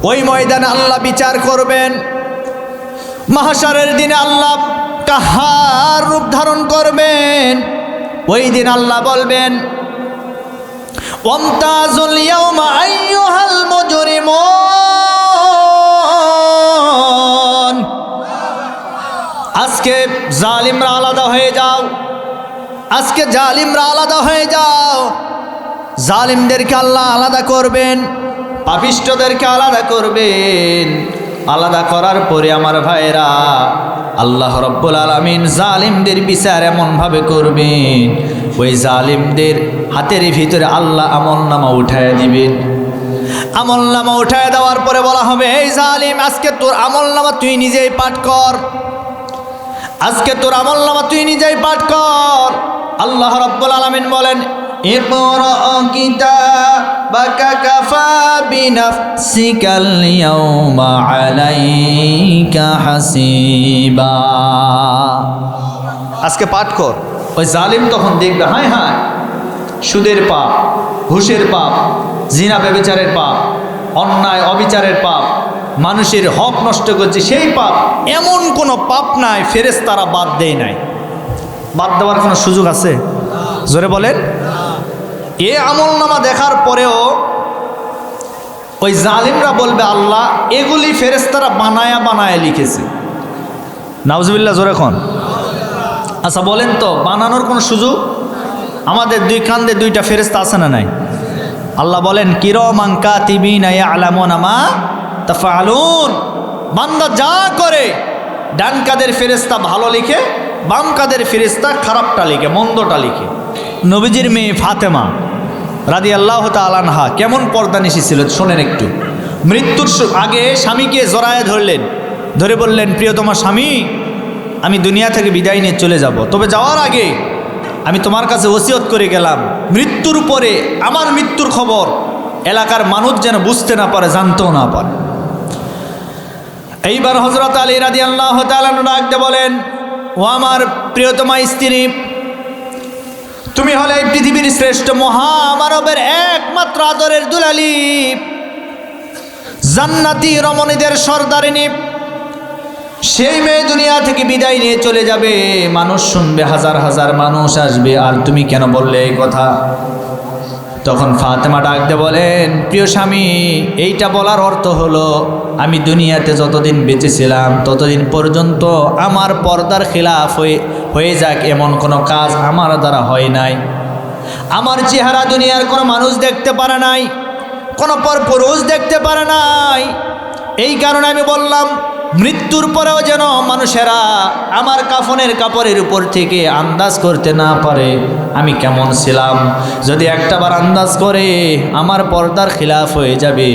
ওই ময়দানে আল্লাহ বিচার করবেন। মাহশারের দিনে আল্লাহ কাহার রূপ ধারণ করবেন। ওই দিন আল্লাহ বলবেন ওয়ামতাজুল ইয়াওমা আইয়ুহাল মুজরিমুন। আজকে জালিমরা আলাদা হয়ে যাও, আজকে জালিমরা আলাদা হয়ে যাও। জালিমদেরকে আল্লাহ আলাদা করবেন, পাপিষ্ঠদেরকে আলাদা করবেন। আলাদা করার পরে আমার ভাইরা আল্লাহ রব্বুল আলামিন জালিমদের বিচার এমনভাবে করবেন, ওই জালিমদের হাতের ভিতরে আল্লাহ আমলনামা উঠায় দিবেন। আমলনামা উঠায় দেওয়ার পরে বলা হবে, এই জালিম আজকে তোর আমলনামা তুই নিজেই পাঠ কর, আজকে তোর আমলনামা তুই নিজেই পাঠ কর। আল্লাহ রব্বুল আলামিন বলেন ইকরা কিতাবাকা কাফা বিনাফসিকাল ইয়াওমা আলাইকা হাসিবা। আজকে পাঠ কর। ওই জালিম তখন দেখবে হায় হায়, সুদের পাপ, ঘুষের পাপ, জিনা ব্যভিচারের পাপ, অন্যায় অবিচারের পাপ, মানুষের হক নষ্ট করছে সেই পাপ, এমন কোনো পাপ নাই ফেরেশতারা বাদ দেয় নাই। বাদ দেওয়ার কোনো সুযোগ আছে? জোরে বলেন। এ আমলনামা দেখার পরেও ওই জালিমরা বলবে আল্লাহ এগুলি ফেরেশতারা বানায়া বানায়া লিখেছে। নাউজুবিল্লাহ, জোরে কোন। আচ্ছা বলেন তো, বানানোর কোনো সুযোগ? আমাদের দুই কান্দে দুইটা ফেরেশতা আছে না নাই? আল্লাহ বলেন কিরামান কাতিবিনা ইয়ালামুনা মা তাফআলুন। বান্দা যা করে ডান কাদের ফেরেশতা ভালো লিখে, বাম কাদের ফেরেশতা খারাপটা লিখে, মন্দটা লিখে। নবীজির মেয়ে ফাতেমা রাদিয়াল্লাহু তাআলা আনহা কেমন পর্দানিশী ছিল শোনেন একটু। মৃত্যুর আগে স্বামীকে জড়ায়ে ধরলেন, ধরে বললেন প্রিয়তমা স্বামী, আমি দুনিয়া থেকে বিদায় নিয়ে চলে যাব, তবে যাওয়ার আগে আমি তোমার কাছে ওসিয়ত করে গেলাম, মৃত্যুর পরে আমার মৃত্যুর খবর এলাকার মানুষ যেন বুঝতে না পারে, জানতেও না পারে। এইবার হযরত আলী রাদিয়াল্লাহু তাআলা ডাকতে বলেন, ও আমার প্রিয়তমা স্ত্রী, তুমি হলে এই পৃথিবীর শ্রেষ্ঠ মহামানবের একমাত্র আদরের দুলালি, জান্নাতি রমণীদের সর্দারিনী। সেই মেয়ে দুনিয়া থেকে বিদায় নিয়ে চলে যাবে, মানুষ শুনবে, হাজার হাজার মানুষ আসবে, আর তুমি কেন বললে এই কথা? তখন ফাতেমা ডাকতে বলেন, প্রিয় স্বামী, এইটা বলার অর্থ হলো আমি দুনিয়াতে যতদিন বেঁচেছিলাম ততদিন পর্যন্ত আমার পর্দার খিলাফ হয়ে যাক এমন কোনো কাজ আমার দ্বারা হয় নাই। আমার চেহারা দুনিয়ার কোনো মানুষ দেখতে পারে নাই, কোনো পরপুরুষ দেখতে পারে নাই। এই কারণে আমি বললাম মৃত্যুর পরেও যেন মানুষেরা আমার কাফনের কাপড়ের উপর থেকে আন্দাজ করতে না পারে আমি কেমন ছিলাম। যদি একটাবার আন্দাজ করে আমার পর্দার খিলাফ হয়ে যাবে,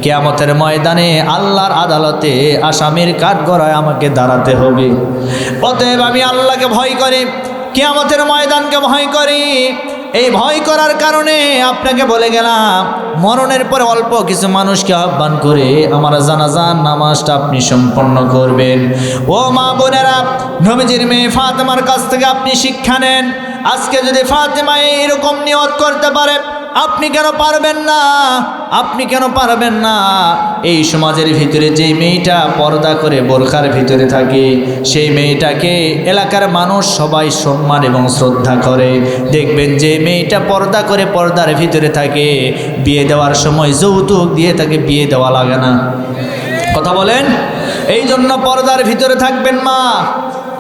কিয়ামতের ময়দানে আল্লাহর আদালতে আসামির কাঠগড়ায় আমাকে দাঁড়াতে হবে। অতএব আমি আল্লাহকে ভয় করি, কিয়ামতের ময়দানকে ভয় করি। এই ভয় করার কারণে আপনাকে বলে গেলাম, মরণের পরে অল্প কিছু মানুষকে আহ্বান করে আমার জানাজার নামাজটা আপনি সম্পন্ন করবেন। ও মা বোনেরা, নবীজির মেয়ে ফাতেমার কাছ থেকে আপনি শিক্ষা নেন। আজকে যদি ফাতেমা এইরকম নিয়ত করতে পারে, আপনি কেন পারবেন না? আপনি কেন পারবেন না? এই সমাজের ভিতরে যেই মেয়েটা পর্দা করে বোরখার ভিতরে থাকে, সেই মেয়েটাকে এলাকার মানুষ সবাই সম্মান এবং শ্রদ্ধা করে। দেখবেন যে মেয়েটা পর্দা করে পর্দার ভিতরে থাকে, বিয়ে দেওয়ার সময় যৌতুক দিয়ে তাকে বিয়ে দেওয়া লাগে না। কথা বলেন। এই জন্য পর্দার ভিতরে থাকবেন মা,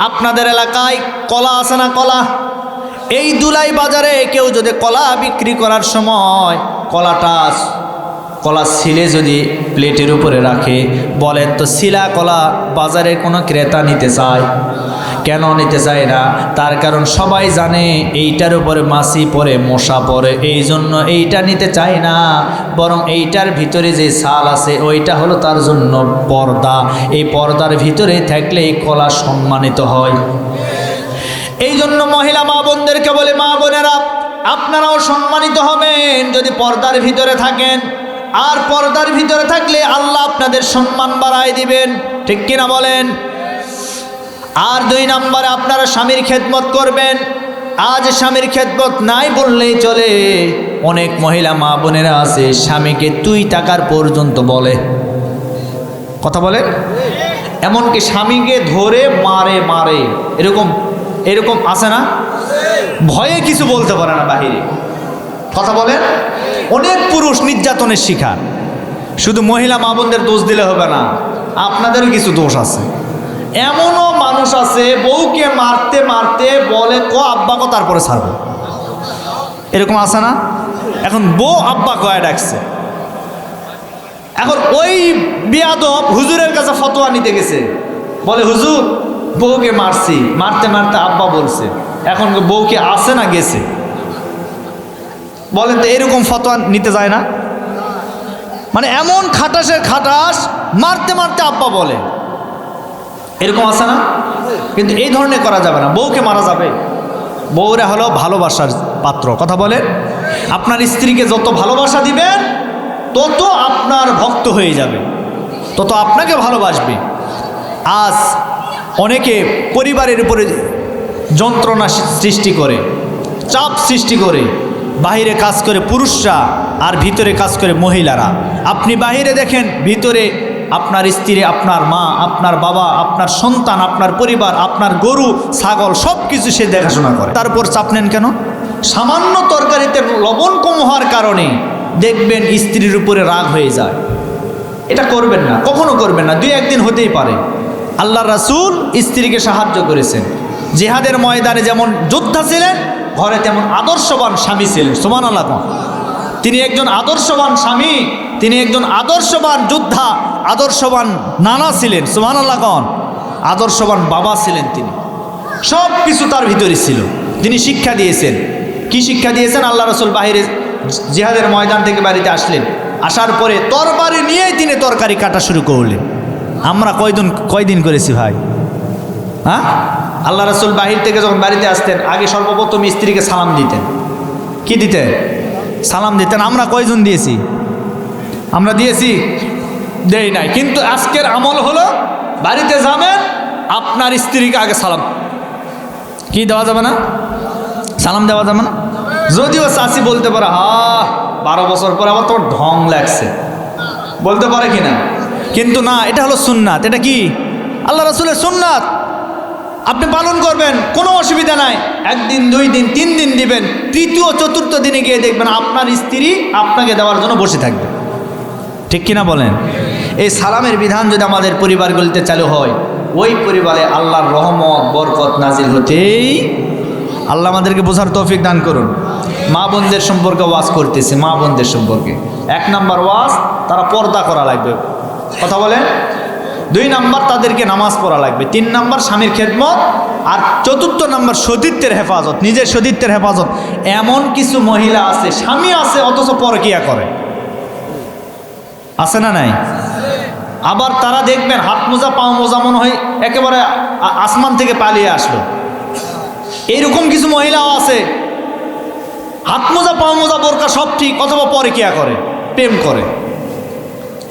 আপনাদের এলাকায় কলা আছে না? কলা, এই দুলাই বাজারে কেউ যদি কলা বিক্রি করার সময় কলা ছিলে যদি প্লেটের উপরে রাখে, বলেন তো শিলা কলা বাজারে কোনো ক্রেতা নিতে চায়? কেন নিতে চায় না? তার কারণ সবাই জানে এইটার উপরে মাছি পড়ে, মশা পড়ে, এই জন্য এইটা নিতে চায় না। বরং এইটার ভিতরে যে ছাল আছে ওইটা হলো তার জন্য পর্দা। এই পর্দার ভিতরে থাকলে এই কলা সম্মানিত হয়। এই জন্য মহিলা মা বোনদেরকে বলে, মা বোনেরা আপনারাও সম্মানিত হবেন যদি পর্দার ভিতরে থাকেন। আর পর্দার ভিতরে থাকলে আল্লাহ আপনাদের সম্মান বাড়ায় দিবেন, ঠিক কিনা বলেন? আর 2 নম্বরে আপনারা স্বামীর খেদমত করবেন। আজ স্বামীর খেদমত নাই বললেই চলে। অনেক মহিলা মা বোনেরা আছে স্বামীকে তুই টাকার পর্যন্ত বলে, কথা বলে, এমনকি স্বামীকে ধরে মারে। এরকম আছে না? ভয়ে কিছু বলতে পারে না বাহিরে, কথা বলেন। অনেক পুরুষ নির্যাতনের শিকার। শুধু মহিলা মা বোনদের দোষ দিলে হবে না, আপনাদেরও কিছু দোষ আছে। এমনও মানুষ আছে বউকে মারতে মারতে বলে আব্বা কো, তারপরে ছাড়বো। এরকম আছে না? এখন বউ আব্বা কয়ে ডাকছে। এখন ওই বিয়াদব হুজুরের কাছে ফতোয়া নিতে গেছে, বলে হুজুর বউকে মারছি, মারতে মারতে আব্বা বলছে। এখন বউকে আছে না গেছে? বলেন তো এরকম ফতোয়া নিতে যায় না? মানে এমন খাটাসের খাটাস, মারতে মারতে আব্বা বলে, এরকম আছে না? কিন্তু এই ধরনের করা যাবে না, বউকে মারা যাবে। বউরা হলো ভালোবাসার পাত্র, কথা বলে। আপনার স্ত্রীকে যত ভালোবাসা দিবেন তত আপনার ভক্ত হয়ে যাবে, তত আপনাকে ভালোবাসবে। আজ অনেকে পরিবারের উপরে যন্ত্রণা সৃষ্টি করে, চাপ সৃষ্টি করে, বাহিরে কাজ করে পুরুষরা আর ভিতরে কাজ করে মহিলারা। আপনি বাহিরে দেখেন, ভিতরে আপনার স্ত্রী, আপনার মা, আপনার বাবা, আপনার সন্তান, আপনার পরিবার, আপনার গরু ছাগল সব কিছু সে দেখাশোনা করে। তারপর চাপ নেন কেন? সামান্য তরকারিতে লবণ কম হওয়ার কারণে দেখবেন স্ত্রীর উপরে রাগ হয়ে যায়। এটা করবেন না, কখনো করবেন না। 2-1 দিন হতেই পারে। আল্লাহ রাসূল স্ত্রীকে সাহায্য করেছেন। জিহাদের ময়দানে যেমন যোদ্ধা ছিলেন, ঘরে তেমন আদর্শবান স্বামী ছিলেন। সুবহানাল্লাহ। তিনি একজন আদর্শবান স্বামী, তিনি একজন আদর্শবান যোদ্ধা, আদর্শবান নানা ছিলেন। সুবহানাল্লাহ। আদর্শবান বাবা ছিলেন তিনি। সব কিছু তার ভিতরে ছিল। তিনি শিক্ষা দিয়েছেন। কি শিক্ষা দিয়েছেন? আল্লাহ রাসূল বাহিরে জিহাদের ময়দান থেকে বাড়িতে আসলেন, আসার পরে তরবারি নিয়েই তিনি তরকারি কাটা শুরু করলেন। আমরা কয়দিন করেছি ভাই? হ্যাঁ, আল্লাহ রাসূল বাহির থেকে যখন বাড়িতে আসতেন আগে সর্বপ্রথম স্ত্রীকে সালাম দিতেন। কি দিতেন? সালাম দিতেন। আমরা কয়জন দিয়েছি? আমরা দিয়েছি? দেই নাই। কিন্তু আজকের আমল হলো বাড়িতে যাবেন, আপনার স্ত্রীকে আগে সালাম। কি দেওয়া যাবে না? সালাম দেওয়া যাবে না? যদিও চাচি বলতে পারে, 12 বছর পর আবার তোমার ঢং লাগছে, বলতে পারে কিনা? কিন্তু না, এটা হলো সুন্নাত। এটা কি? আল্লাহ রাসূলের সুন্নাত। আপনি পালন করবেন, কোনো অসুবিধা নাই। 1 দিন, 2 দিন, 3 দিন দিবেন, 3য় 4র্থ দিনে গিয়ে দেখবেন আপনার স্ত্রী আপনাকে দেওয়ার জন্য বসে থাকবে, ঠিক কিনা বলেন? এই সালামের বিধান যদি আমাদের পরিবারগুলিতে চালু হয়, ওই পরিবারে আল্লাহর রহমত বরকত নাজিল হতেই। আল্লাহ আমাদেরকে বোঝার তৌফিক দান করুন। মা বোনদের সম্পর্কে ওয়াজ করতেছে। মা বোনদের সম্পর্কে 1 নাম্বার ওয়াজ, তারা পর্দা করা লাগবে, কথা বলেন। 2 নাম্বার তাদেরকে নামাজ পড়া লাগবে। 3 নাম্বার স্বামীর খেদমত। আর 4র্থ নাম্বার সতীত্বের হেফাজত, নিজের সতীত্বের হেফাজত। এমন কিছু মহিলা আছে, স্বামী আছে অথচ পরকিয়া করে, আছে না নাই? আবার তারা দেখবেন হাত মোজা পাও মোজা মনে হয় একেবারে আসমান থেকে পালিয়ে আসলো। এইরকম কিছু মহিলাও আছে, হাত মোজা পাও মোজা বোরকা সব ঠিক, অথবা পরকিয়া করে, প্রেম করে।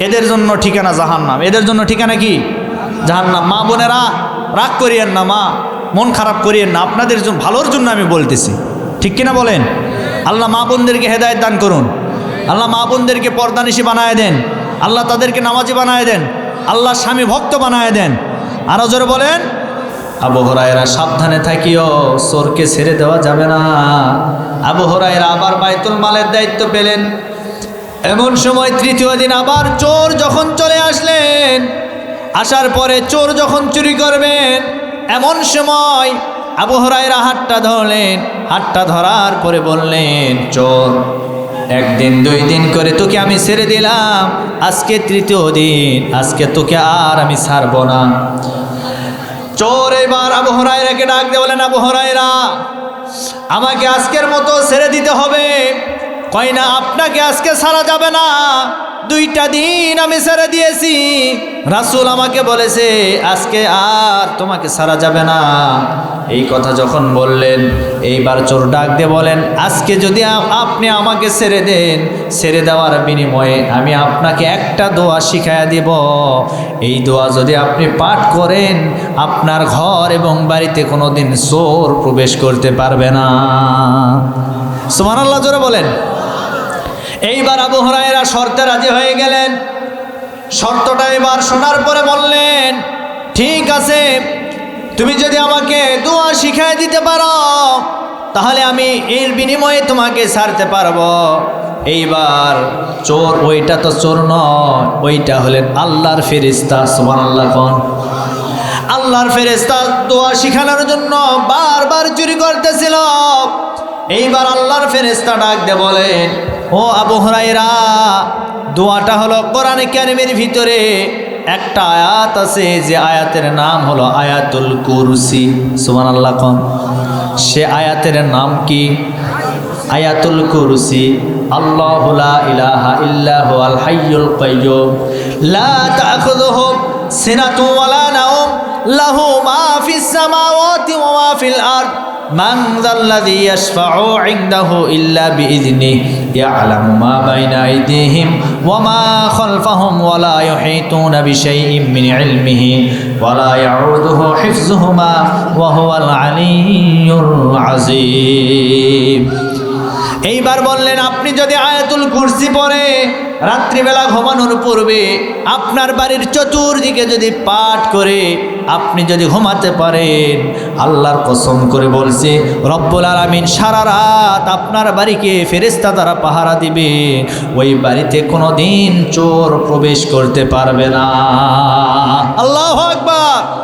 এদের জন্য ঠিকানা জাহান্নাম। এদের জন্য ঠিকানা কি? জাহান্নাম। মা বোনেরা রাগ করিয়েন না, মা মন খারাপ করিয়েন না, আপনাদের জন্য ভালোর জন্য আমি বলতেছি, ঠিক কিনা বলেন? আল্লাহ মা বোনদেরকে হেদায়েত দান করুন। আল্লাহ মা বোনদেরকে পর্দানিশী বানায় দেন। আল্লাহ তাদেরকে নামাজি বানায় দেন। আল্লাহ স্বামী ভক্ত বানায় দেন। আরো জোরে বলেন, আবু হুরায়রা সাবধানে থাকিও, চোরকে ছেড়ে দেওয়া যাবে না। আবু হুরায়রা আবার বাইতুল মালের দায়িত্ব পেলেন। এমন সময় 3য় দিন আবার চোর যখন চলে আসলেন, আসার পরে চোর যখন চুরি করবেন, এমন সময় আবু হুরায়রা হাতটা ধরলেন, হাতটা ধরার পরে বললেন, চোর, একদিন 2 দিন করে তোকে আমি ছেড়ে দিলাম, আজকে 3য় দিন, আজকে তোকে আর আমি ছাড়বো না। চোর এবার আবু হুরায়রাকে ডাক দিয়ে বলেন, আবু হুরায়রা, আমাকে আজকের মতো ছেড়ে দিতে হবে। কয় না, আপনাকে আজকে ছাড়া যাবে না, 2টা দিন আমি ছেড়ে দিয়েছি, রাসূল আমাকে বলেছে আজকে আর তোমাকে ছাড়া যাবে না। এই কথা যখন বললেন, এইবার চোর ডাক দিয়ে বলেন, আজকে যদি আপনি আমাকে ছেড়ে দেন, ছেড়ে দেওয়ার বিনিময়ে আমি আপনাকে একটা দোয়া শিখাইয়া দিব। এই দোয়া যদি আপনি পাঠ করেন, আপনার ঘর এবং বাড়িতে কোনোদিন চোর প্রবেশ করতে পারবে না। সুবহানাল্লাহ, জোরে বলেন। এইবার আবু হুরায়রা শর্তে রাজি হয়ে গেলেন। শর্তটা এবার শোনার পরে বললেন, ঠিক আছে, তুমি যদি আমাকে দোয়া শিখাই দিতে পারো, তাহলে আমি এর বিনিময়ে তোমাকে ছাড়তে পারবো। এইবার চোর, ওইটা তো চোর নয়, ওইটা হলেন আল্লাহর ফেরেশতা। সুবহানাল্লাহ কোন। আল্লাহর ফেরেশতা দোয়া শিখানোর জন্য বারবার চুরি করতেছিল। এইবার আল্লাহর ফেরেশতা ডাক দিয়ে বলেন, ও আবু হুরায়রা, দোয়াটা হলো কোরআনে কারীমের ভিতরে একটা আয়াত আছে, যে আয়াতের নাম হলো আয়াতুল কুরসি। সুবহানাল্লাহ কোন। সে আয়াতের নাম কি? আয়াতুল কুরসি। আল্লাহু লা ইলাহা ইল্লা হুয়াল হাইয়ুল কাইয়্যুম লা তাখুযুহু সিনাতুন ওয়ালা নাওম লাহু মা ফিস সামাওয়াতি ওয়া মা ফিল আরদ মান যাল্লাযী ইয়াশফাউ ইনদাহু ইল্লা বিইযনিহি ইয়ালামু মা বাইনা আইদিহিম ওয়া মা খালফাহুম ওয়া লা ইউহিতুনা বিশাইইন মিন ইলমিহি ওয়া লা ইয়াউদুহু হিফযুহুমা ওয়া হুয়াল আলিয়্যুল আযীম। এইবার বললেন, আপনি যদি আয়াতুল কুরসি পড়ে রাত্রিবেলা ঘুমানোর পূর্বে আপনার বাড়ির চতুর্দিকে যদি পাঠ করে আপনি যদি ঘুমাতে পারেন, আল্লাহর কসম করে বলছে রব্বুল আলামিন সারা রাত আপনার বাড়িকে ফেরেশতা দ্বারা পাহারা দিবে, ওই বাড়িতে কোনো দিন চোর প্রবেশ করতে পারবে না। আল্লাহু আকবার।